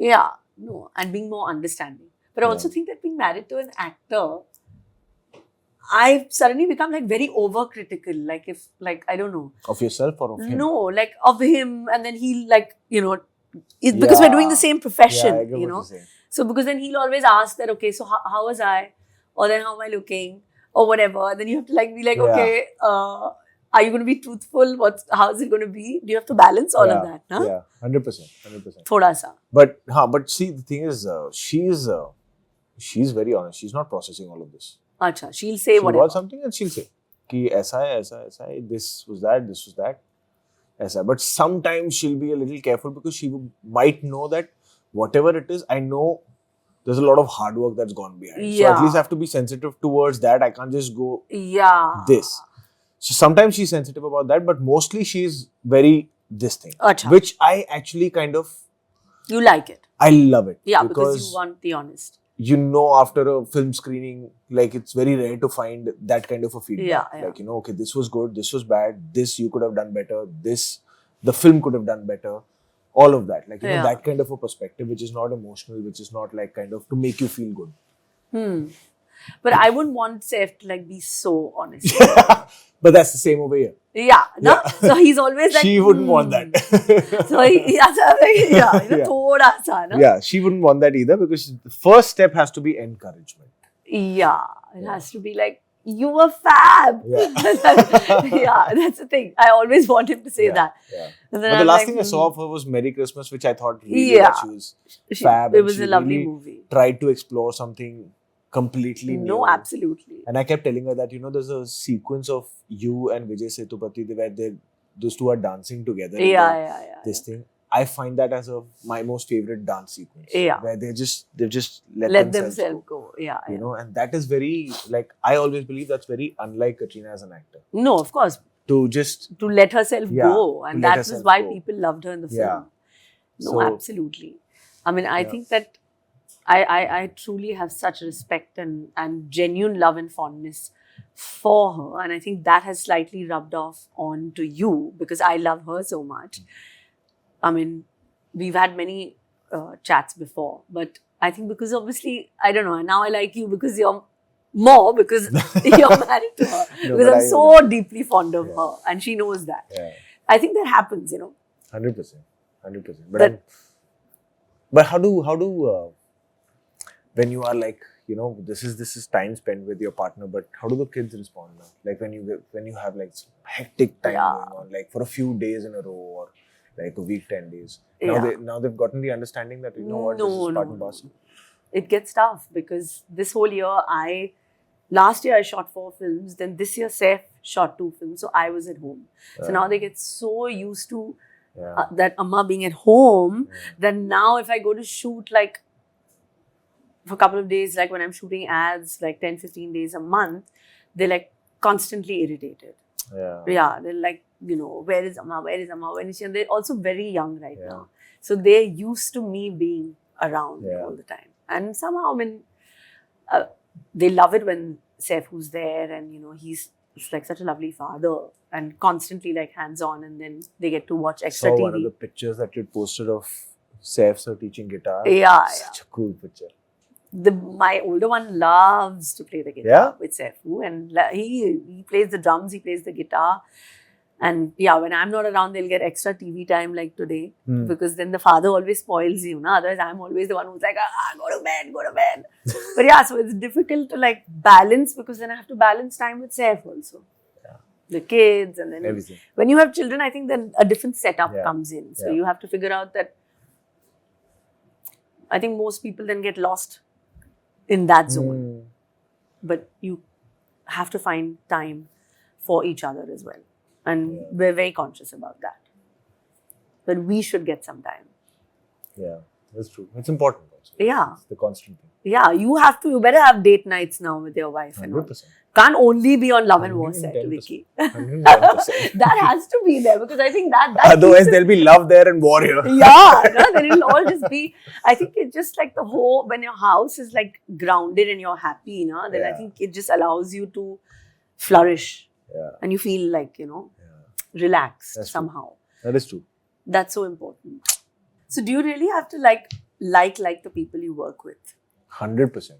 [SPEAKER 1] and being more understanding. But I also think that being married to an actor, I've suddenly become like very overcritical. Like if, like, I don't know.
[SPEAKER 2] Of yourself or of him?
[SPEAKER 1] No, like of him, and then he'll like, you know, because we're doing the same profession, you know. So because then he'll always ask that, okay, so how was I? Or then how am I looking? Or whatever. And then you have to like be like, okay, are you going to be truthful? How is it going to be? Do you have to balance all of that? Huh?
[SPEAKER 2] Yeah, 100%.
[SPEAKER 1] Thoda sa.
[SPEAKER 2] But see, the thing is, she's very honest. She's not processing all of this.
[SPEAKER 1] Acha, she'll say whatever.
[SPEAKER 2] She'll watch something and she'll say, ki aisa hai, this was that, aisa. But sometimes she'll be a little careful because she might know that whatever it is, I know there's a lot of hard work that's gone behind. So at least I have to be sensitive towards that. I can't just go this. So sometimes she's sensitive about that, but mostly she's very this thing.
[SPEAKER 1] Achha.
[SPEAKER 2] Which I actually kind of...
[SPEAKER 1] You like it.
[SPEAKER 2] I love it.
[SPEAKER 1] Yeah, because you want the honest.
[SPEAKER 2] You know, after a film screening, like it's very rare to find that kind of a feedback. Like, you know, okay, this was good, this was bad, this you could have done better, the film could have done better. All of that. Like, you know, that kind of a perspective, which is not emotional, which is not like kind of to make you feel good.
[SPEAKER 1] But I wouldn't want Saif to like be so honest.
[SPEAKER 2] But that's the same over here.
[SPEAKER 1] No? So he's always like...
[SPEAKER 2] She wouldn't want that.
[SPEAKER 1] So thoda sa, no?
[SPEAKER 2] Yeah, she wouldn't want that either because the first step has to be encouragement.
[SPEAKER 1] It has to be like, you were fab. That's the thing. I always want him to say that.
[SPEAKER 2] But the last thing I saw of her was Merry Christmas, which I thought really that she was fab.
[SPEAKER 1] It was a lovely movie.
[SPEAKER 2] Tried to explore something completely new.
[SPEAKER 1] No, absolutely.
[SPEAKER 2] And I kept telling her that, you know, there's a sequence of you and Vijay Sethupathi where those two are dancing together. This thing. I find that as my most favorite dance sequence. Where they've just let themselves go.
[SPEAKER 1] You
[SPEAKER 2] know, and that is very, like, I always believe that's very unlike Katrina as an actor.
[SPEAKER 1] No, of course.
[SPEAKER 2] To
[SPEAKER 1] let herself go. And that was why people loved her in the film. No, absolutely. I mean, I think that I truly have such respect and genuine love and fondness for her. And I think that has slightly rubbed off on to you because I love her so much. I mean, we've had many chats before, but I think because obviously, I don't know, now I like you because you're because you're married to her. Because I'm so deeply fond of her and she knows that. I think that happens, you know.
[SPEAKER 2] 100%. But how do when you are like, this is time spent with your partner, but how do the kids respond now? Like when you have like some hectic time going on, like for a few days in a row or like a week, 10 days. Now they've gotten the understanding that this is part and parcel.
[SPEAKER 1] It gets tough because this whole year last year I shot 4 films, then this year Saif shot 2 films, so I was at home. So now they get so used to that Amma being at home that now if I go to shoot like for a couple of days, like when I'm shooting ads, like 10-15 days a month, they're like constantly irritated. Yeah, they're like, where is Amma? Where is Amma? When is she? And they're also very young right now. So they're used to me being around all the time. And somehow, they love it when Saif, who's there, and he's like such a lovely father and constantly like hands-on, and then they get to watch extra TV.
[SPEAKER 2] One of the pictures that you posted of Saif sir teaching guitar. Such a cool picture.
[SPEAKER 1] My older one loves to play the guitar with Saifu, and he plays the drums, he plays the guitar. And when I'm not around, they'll get extra TV time like today, because then the father always spoils you. Otherwise, I'm always the one who's like, go to bed. But so it's difficult to like balance, because then I have to balance time with Saif also. The kids, and then
[SPEAKER 2] everything.
[SPEAKER 1] When you have children, I think then a different setup comes in. So you have to figure out that. I think most people then get lost in that zone. But you have to find time for each other as well. And we're very conscious about that. But we should get some time.
[SPEAKER 2] Yeah, that's true. It's important also.
[SPEAKER 1] Yeah.
[SPEAKER 2] It's the constant thing.
[SPEAKER 1] Yeah, you better have date nights now with your wife. 100%. And all. Can't only be on Love and War set, Vicky.
[SPEAKER 2] 110%.
[SPEAKER 1] That has to be there, because I think that
[SPEAKER 2] otherwise there'll be love there and war here.
[SPEAKER 1] Then it'll all just be, I think it's just like the whole, when your house is like grounded and you're happy, then I think it just allows you to flourish. And you feel like, relaxed. That's somehow.
[SPEAKER 2] True. That is true.
[SPEAKER 1] That's so important. So do you really have to like the people you work with?
[SPEAKER 2] 100%.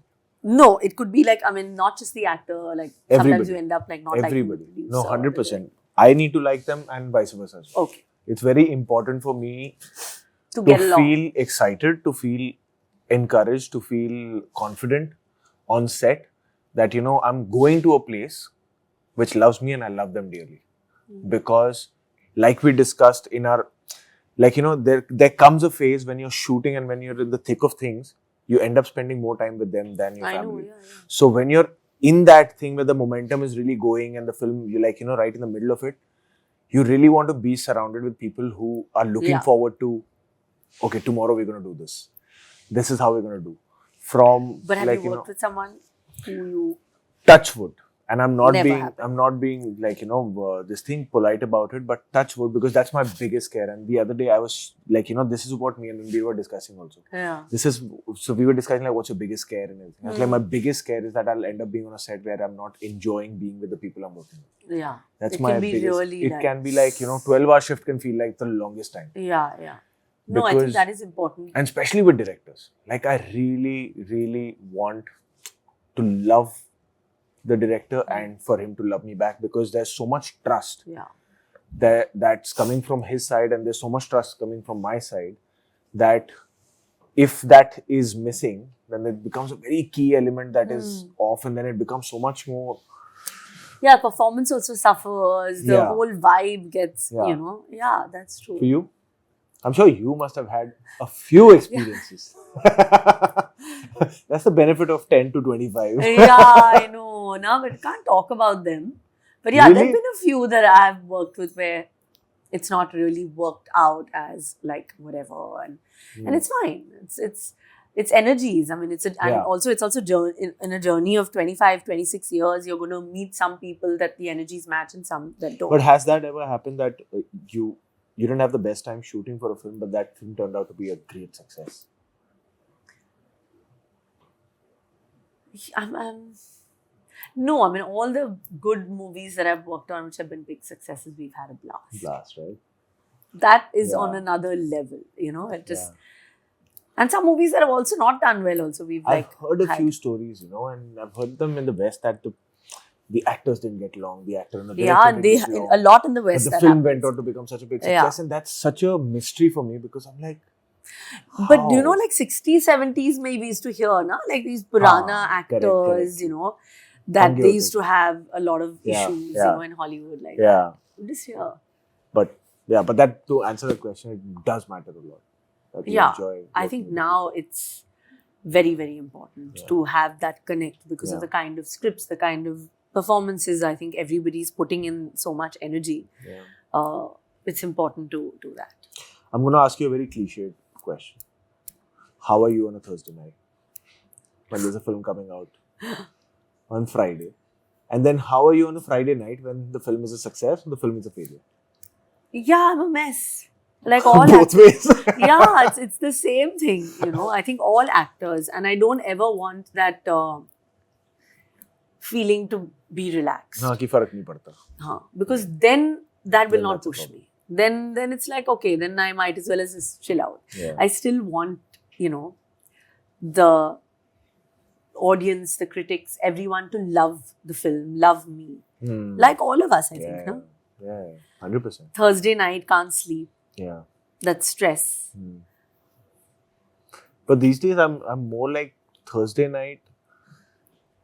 [SPEAKER 1] No, it could be like, not just the actor, like sometimes you end up like not
[SPEAKER 2] everybody.
[SPEAKER 1] Liking
[SPEAKER 2] No, 100%. I need to like them and vice versa.
[SPEAKER 1] Okay.
[SPEAKER 2] It's very important for me
[SPEAKER 1] to
[SPEAKER 2] feel excited, to feel encouraged, to feel confident on set that, I'm going to a place which loves me and I love them dearly. Because like we discussed in our, there comes a phase when you're shooting and when you're in the thick of things, you end up spending more time with them than your family. So when you're in that thing where the momentum is really going and the film, you're like, right in the middle of it, you really want to be surrounded with people who are looking forward to, okay, tomorrow we're going to do this. This is how we're going to do.
[SPEAKER 1] But have you worked with someone who you...
[SPEAKER 2] Touch wood. And I'm not being like, this thing polite about it, but touch wood, because that's my biggest scare. And the other day I was like, this is what me and Ranbir were discussing also. So we were discussing like, what's your biggest scare and everything. I was like, my biggest scare is that I'll end up being on a set where I'm not enjoying being with the people I'm working with.
[SPEAKER 1] Yeah.
[SPEAKER 2] That's my biggest. It can be like, 12-hour shift can feel like the longest time.
[SPEAKER 1] Yeah. No, I think that is important.
[SPEAKER 2] And especially with directors. Like I really, really want to love the director and for him to love me back, because there's so much trust that's coming from his side, and there's so much trust coming from my side, that if that is missing, then it becomes a very key element that is off, and then it becomes so much more.
[SPEAKER 1] Yeah, performance also suffers. The whole vibe gets, that's true.
[SPEAKER 2] For you? I'm sure you must have had a few experiences. That's the benefit of 10 to 25.
[SPEAKER 1] I know. No, but can't talk about them. But really? There's been a few that I've worked with where it's not really worked out as like whatever, and it's fine. It's energies. And also it's also in a journey of 25, 26 years, you're going to meet some people that the energies match and some that don't.
[SPEAKER 2] But has that ever happened that you didn't have the best time shooting for a film, but that film turned out to be a great success?
[SPEAKER 1] No, all the good movies that I've worked on, which have been big successes, we've had a blast.
[SPEAKER 2] Right?
[SPEAKER 1] That is on another level, it just... And some movies that have also not done well also,
[SPEAKER 2] I've heard a few stories, and I've heard them in the West that the actors didn't get along, the actor and the director didn't get along.
[SPEAKER 1] A lot in the West.
[SPEAKER 2] But the film went on to become such a big success, and that's such a mystery for me, because I'm like,
[SPEAKER 1] But you know, like 60s, 70s, maybe we used to hear, na? Like these Purana actors,
[SPEAKER 2] correct.
[SPEAKER 1] you know, that they used to have a lot of issues, you know, in Hollywood, like that. This year.
[SPEAKER 2] But that, to answer the question, it does matter a lot. That you enjoy
[SPEAKER 1] I think now it's very, very important to have that connect because of the kind of scripts, the kind of performances. I think everybody's putting in so much energy. It's important to do that.
[SPEAKER 2] I'm going to ask you a very cliched question. How are you on a Thursday night when there's a film coming out on Friday? And then how are you on a Friday night when the film is a success and the film is a failure?
[SPEAKER 1] Yeah, I'm a mess. Like all
[SPEAKER 2] both ways.
[SPEAKER 1] Yeah, it's the same thing, you know. I think all actors, and I don't ever want that feeling to be relaxed.
[SPEAKER 2] कि फर्क नहीं पड़ता.
[SPEAKER 1] Because then that will not push me. Then it's like, okay, then I might as well as just chill out. I still want, you know, the audience, the critics, everyone to love the film, love me. Like all of us, I think. No?
[SPEAKER 2] Yeah, 100%.
[SPEAKER 1] Thursday night, can't sleep.
[SPEAKER 2] Yeah.
[SPEAKER 1] That stress.
[SPEAKER 2] But these days, I'm more like Thursday night.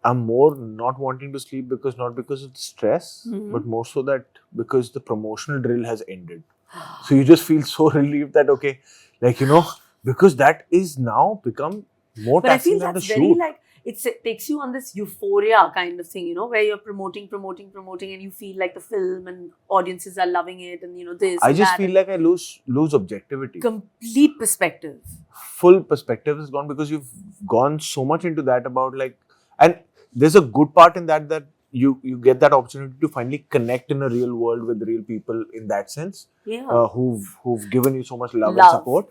[SPEAKER 2] I'm more not wanting to sleep not because of the stress, but more so that because the promotional drill has ended. So you just feel so relieved that, okay, like, you know, because that is now become more taxing than the shoot.
[SPEAKER 1] But I feel that's very like, it takes you on this euphoria kind of thing, you know, where you're promoting and you feel like the film and audiences are loving it and, you know, this.
[SPEAKER 2] I just feel like I lose objectivity.
[SPEAKER 1] Complete perspective.
[SPEAKER 2] Full perspective is gone because you've gone so much into that about like, and there's a good part in that you get that opportunity to finally connect in a real world with real people in that sense, who've given you so much love and support.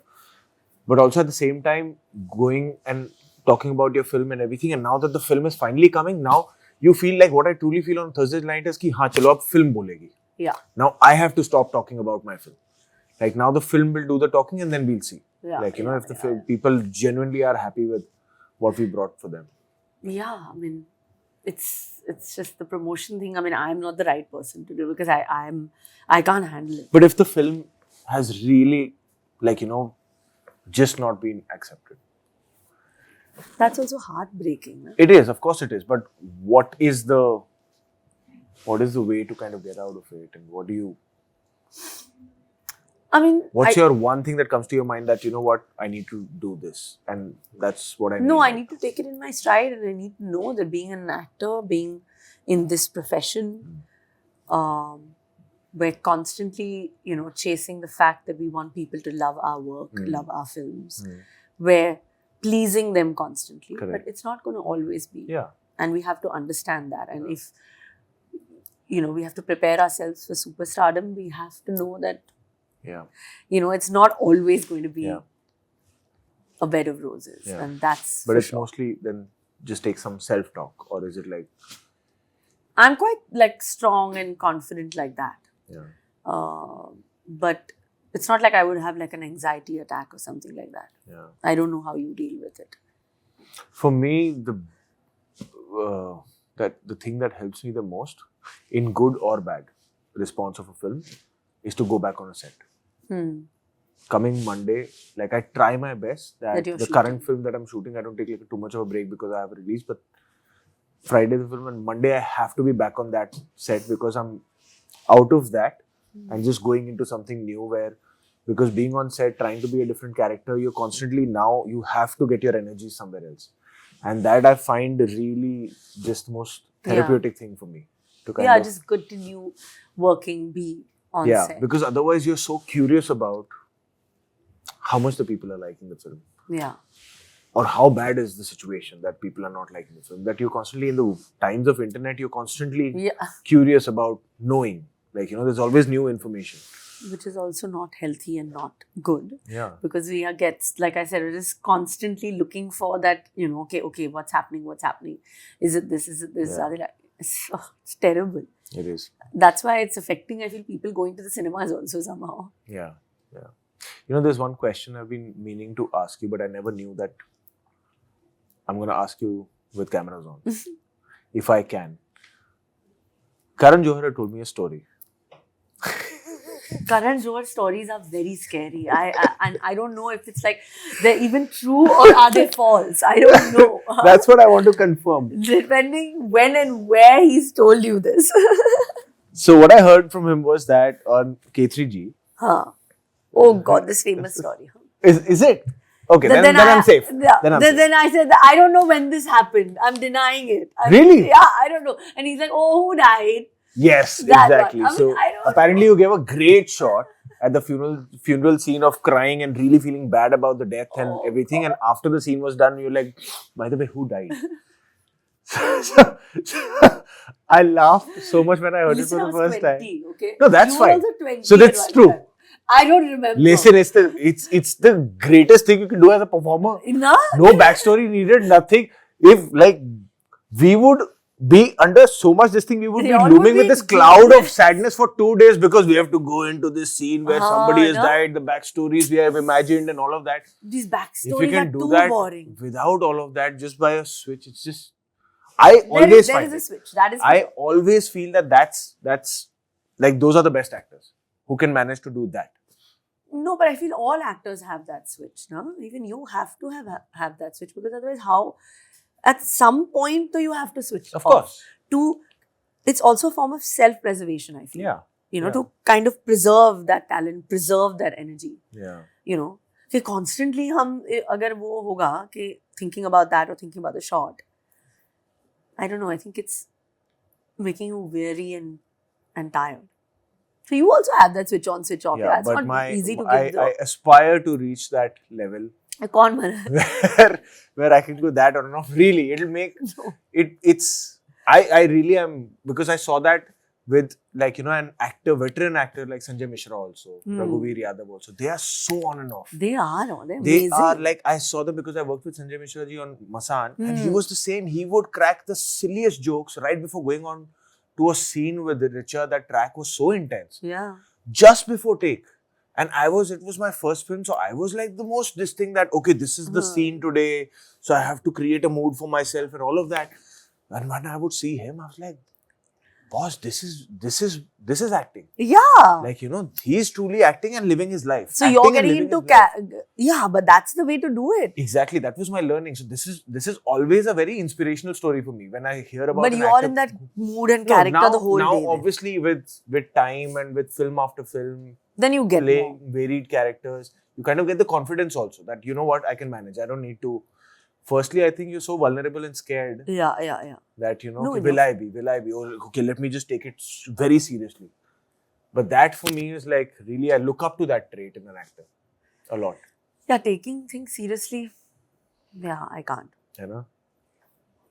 [SPEAKER 2] But also at the same time, going and talking about your film and everything, and now that the film is finally coming, now you feel like what I truly feel on Thursday night is ki haan chalo ab film bolegi.
[SPEAKER 1] Yeah.
[SPEAKER 2] Now I have to stop talking about my film. Like now the film will do the talking and then we'll see. Like, you know, if the people genuinely are happy with what we brought for them.
[SPEAKER 1] Yeah, I mean, it's just the promotion thing. I mean, I'm not the right person to do because I can't handle it.
[SPEAKER 2] But if the film has really, like, you know, just not been accepted.
[SPEAKER 1] That's also heartbreaking. Right?
[SPEAKER 2] It is, of course it is. But what is the way to kind of get out of it? And what do you...
[SPEAKER 1] I mean...
[SPEAKER 2] What's your one thing that comes to your mind that, you know what, I need to do this. And that's what I need.
[SPEAKER 1] No, I need to take it in my stride and I need to know that being an actor, being in this profession, we're constantly, you know, chasing the fact that we want people to love our work, love our films. We're pleasing them constantly.
[SPEAKER 2] Correct.
[SPEAKER 1] But it's not going to always be.
[SPEAKER 2] Yeah.
[SPEAKER 1] And we have to understand that. And if, you know, we have to prepare ourselves for superstardom, we have to know that, you know, it's not always going to be a bed of roses. And that's
[SPEAKER 2] But it's mostly then just take some self-talk, or is it like...
[SPEAKER 1] I'm quite like strong and confident like that. But it's not like I would have like an anxiety attack or something like that. I don't know how you deal with it.
[SPEAKER 2] For me, the thing that helps me the most, in good or bad response of a film, is to go back on a set. Coming Monday, like I try my best that the current film that I'm shooting, I don't take like too much of a break because I have a release, but Friday the film and Monday I have to be back on that set because I'm out of that and just going into something new where, because being on set, trying to be a different character, you're constantly now, you have to get your energy somewhere else. And that I find really just the most therapeutic thing for me. To kind of,
[SPEAKER 1] just continue working, be on set.
[SPEAKER 2] Because otherwise you're so curious about how much the people are liking the film. Or how bad is the situation that people are not liking the film. That you're constantly, in the times of internet, you're constantly curious about knowing. Like, you know, there's always new information.
[SPEAKER 1] Which is also not healthy and not good. Because we like I said, we're just constantly looking for that, you know, okay, what's happening? Is it this? It's terrible.
[SPEAKER 2] It is.
[SPEAKER 1] That's why it's affecting, I feel, people going to the cinemas also somehow.
[SPEAKER 2] Yeah. You know, there's one question I've been meaning to ask you, but I never knew that I'm going to ask you with cameras on. If I can. Karan Johar had told me a story.
[SPEAKER 1] Karan Johar stories are very scary. And I don't know if it's like they're even true or are they false. I don't know.
[SPEAKER 2] That's what I want to confirm.
[SPEAKER 1] Depending when and where he's told you this.
[SPEAKER 2] So what I heard from him was that on K3G.
[SPEAKER 1] Huh. Oh God, this famous story.
[SPEAKER 2] Is it? Okay, then I'm safe.
[SPEAKER 1] Yeah.
[SPEAKER 2] Then I'm safe.
[SPEAKER 1] Then I said, I don't know when this happened. I'm denying it.
[SPEAKER 2] Really?
[SPEAKER 1] Yeah, I don't know. And he's like, oh, who died?
[SPEAKER 2] Yes,
[SPEAKER 1] That
[SPEAKER 2] exactly.
[SPEAKER 1] one. I mean, I don't
[SPEAKER 2] apparently you gave a great shot at the funeral scene of crying and really feeling bad about the death and everything. And after the scene was done, you're like, by the way, who died? so, I laughed so much when I heard it for the first
[SPEAKER 1] 20,
[SPEAKER 2] time.
[SPEAKER 1] Okay?
[SPEAKER 2] No, that's
[SPEAKER 1] you were
[SPEAKER 2] fine.
[SPEAKER 1] Also 20
[SPEAKER 2] So that's
[SPEAKER 1] at
[SPEAKER 2] true.
[SPEAKER 1] one time. I don't remember.
[SPEAKER 2] Listen, it's the greatest thing you can do as a performer.
[SPEAKER 1] No
[SPEAKER 2] backstory needed, nothing. If like we would be under so much this thing, we would be looming with this cloud of sadness for 2 days because we have to go into this scene where somebody has died, the backstories we have imagined and all of that.
[SPEAKER 1] These backstories
[SPEAKER 2] if we can
[SPEAKER 1] are
[SPEAKER 2] do
[SPEAKER 1] too
[SPEAKER 2] that
[SPEAKER 1] boring.
[SPEAKER 2] without all of that, just by a switch, it's just. There is
[SPEAKER 1] a switch. That is.
[SPEAKER 2] I always feel that's like those are the best actors who can manage to do that.
[SPEAKER 1] No, but I feel all actors have that switch. No, even you have to have that switch because otherwise, how? At some point, though, you have to switch.
[SPEAKER 2] Of course.
[SPEAKER 1] It's also a form of self-preservation. I feel.
[SPEAKER 2] Yeah.
[SPEAKER 1] You know, to kind of preserve that talent, preserve that energy.
[SPEAKER 2] Yeah.
[SPEAKER 1] You know, if constantly agar wo hoga कि thinking about that or thinking about the shot, I don't know. I think it's making you weary and tired. So you also have that switch on, switch off.
[SPEAKER 2] Yeah,
[SPEAKER 1] it's
[SPEAKER 2] but
[SPEAKER 1] not easy to
[SPEAKER 2] I aspire to reach that level where I can do that or not. Really, it'll make I really am, because I saw that with an veteran actor like Sanjay Mishra also, Raghuveer Yadav also. They are so on and off.
[SPEAKER 1] They are amazing.
[SPEAKER 2] They are like, I saw them because I worked with Sanjay Mishra ji on Masan and he was the same. He would crack the silliest jokes right before going on to a scene with Richard. That track was so intense.
[SPEAKER 1] Yeah.
[SPEAKER 2] Just before take. And it was my first film. So I was like this thing that, okay, this is the scene today. So I have to create a mood for myself and all of that. And when I would see him, I was like, boss, this is acting.
[SPEAKER 1] Yeah.
[SPEAKER 2] Like, he's truly acting and living his life.
[SPEAKER 1] So you're getting into yeah, but that's the way to do it.
[SPEAKER 2] Exactly. That was my learning. So this is always a very inspirational story for me when I hear about.
[SPEAKER 1] But you're in that mood and character the whole day.
[SPEAKER 2] Now, obviously, with time and with film after film,
[SPEAKER 1] then you get
[SPEAKER 2] playing varied characters, you kind of get the confidence also that you know what, I can manage. I don't need to. Firstly, I think you're so vulnerable and scared.
[SPEAKER 1] Yeah.
[SPEAKER 2] That will I be? Or okay, let me just take it very seriously. But that for me is like really, I look up to that trait in an actor a lot.
[SPEAKER 1] Yeah, taking things seriously. Yeah, I can't.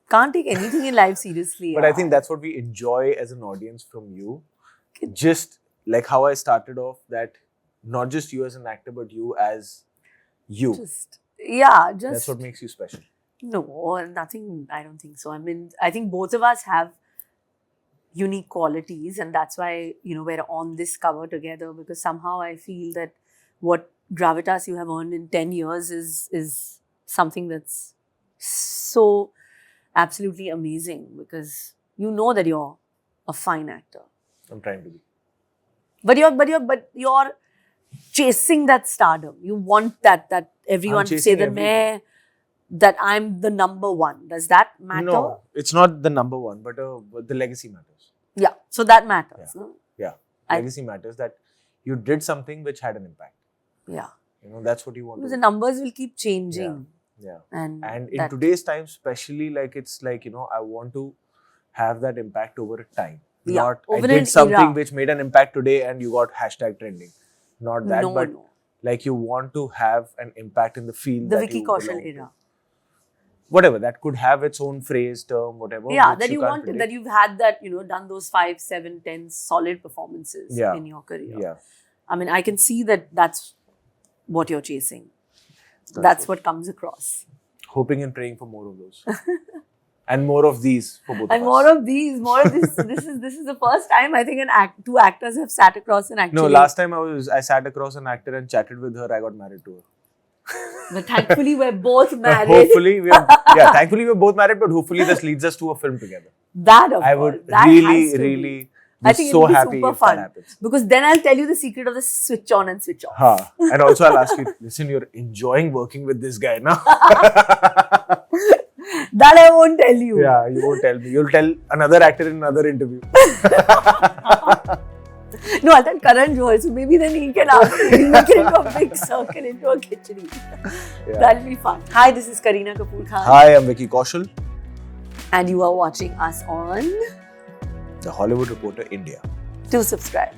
[SPEAKER 2] Can't
[SPEAKER 1] take anything in life seriously.
[SPEAKER 2] But I think that's what we enjoy as an audience from you. Just like how I started off, that not just you as an actor, but you as you. That's what makes you special.
[SPEAKER 1] No, nothing. I don't think so. I mean, I think both of us have unique qualities, and that's why we're on this cover together, because somehow I feel that what gravitas you have earned in 10 years is something that's so absolutely amazing, because you know that you're a fine actor.
[SPEAKER 2] I'm trying to be.
[SPEAKER 1] But you're chasing that stardom. You want that everyone to say that I'm the number one. Does that matter?
[SPEAKER 2] No, it's not the number one, but the legacy matters.
[SPEAKER 1] Yeah, so that matters.
[SPEAKER 2] Yeah,
[SPEAKER 1] no?
[SPEAKER 2] Yeah. Legacy matters, that you did something which had an impact.
[SPEAKER 1] Yeah.
[SPEAKER 2] That's what you want.
[SPEAKER 1] Because the numbers will keep changing.
[SPEAKER 2] Yeah.
[SPEAKER 1] And
[SPEAKER 2] in today's time, especially, it's like, I want to have that impact over time.
[SPEAKER 1] Yeah.
[SPEAKER 2] Not I did something which made an impact today and you got hashtag trending. Not that, but like you want to have an impact in the field.
[SPEAKER 1] The Vicky Kaushal era.
[SPEAKER 2] Whatever, that could have its own phrase, term, whatever.
[SPEAKER 1] Yeah, that you want, that you've had that, done those 5, 7, 10 solid performances in your career.
[SPEAKER 2] Yeah.
[SPEAKER 1] I mean, I can see that that's what you're chasing. That's what comes across.
[SPEAKER 2] Hoping and praying for more of those. And more of these for both of us.
[SPEAKER 1] And more of these. This is the first time I think two actors have sat across and actually.
[SPEAKER 2] No, last time I sat across an actor and chatted with her, I got married to her.
[SPEAKER 1] But thankfully we're both married.
[SPEAKER 2] Thankfully we're both married, but hopefully this leads us to a film together.
[SPEAKER 1] That of
[SPEAKER 2] I
[SPEAKER 1] course.
[SPEAKER 2] would really
[SPEAKER 1] I think
[SPEAKER 2] so
[SPEAKER 1] it'll be
[SPEAKER 2] happy
[SPEAKER 1] super
[SPEAKER 2] if
[SPEAKER 1] fun.
[SPEAKER 2] that happens.
[SPEAKER 1] Because then I'll tell you the secret of the switch on and switch off.
[SPEAKER 2] Ha. And also I'll ask you, listen, you're enjoying working with this guy now.
[SPEAKER 1] That I won't tell you.
[SPEAKER 2] Yeah, you won't tell me. You'll tell another actor in another interview.
[SPEAKER 1] No, I'll tell Karan Johar, so maybe then he can ask me. He'll make it into a big circle, into a khichdi.
[SPEAKER 2] Yeah.
[SPEAKER 1] That'll be fun. Hi, this is Kareena Kapoor Khan.
[SPEAKER 2] Hi, I'm Vicky Kaushal,
[SPEAKER 1] And you are watching us on...
[SPEAKER 2] the Hollywood Reporter India.
[SPEAKER 1] Do subscribe.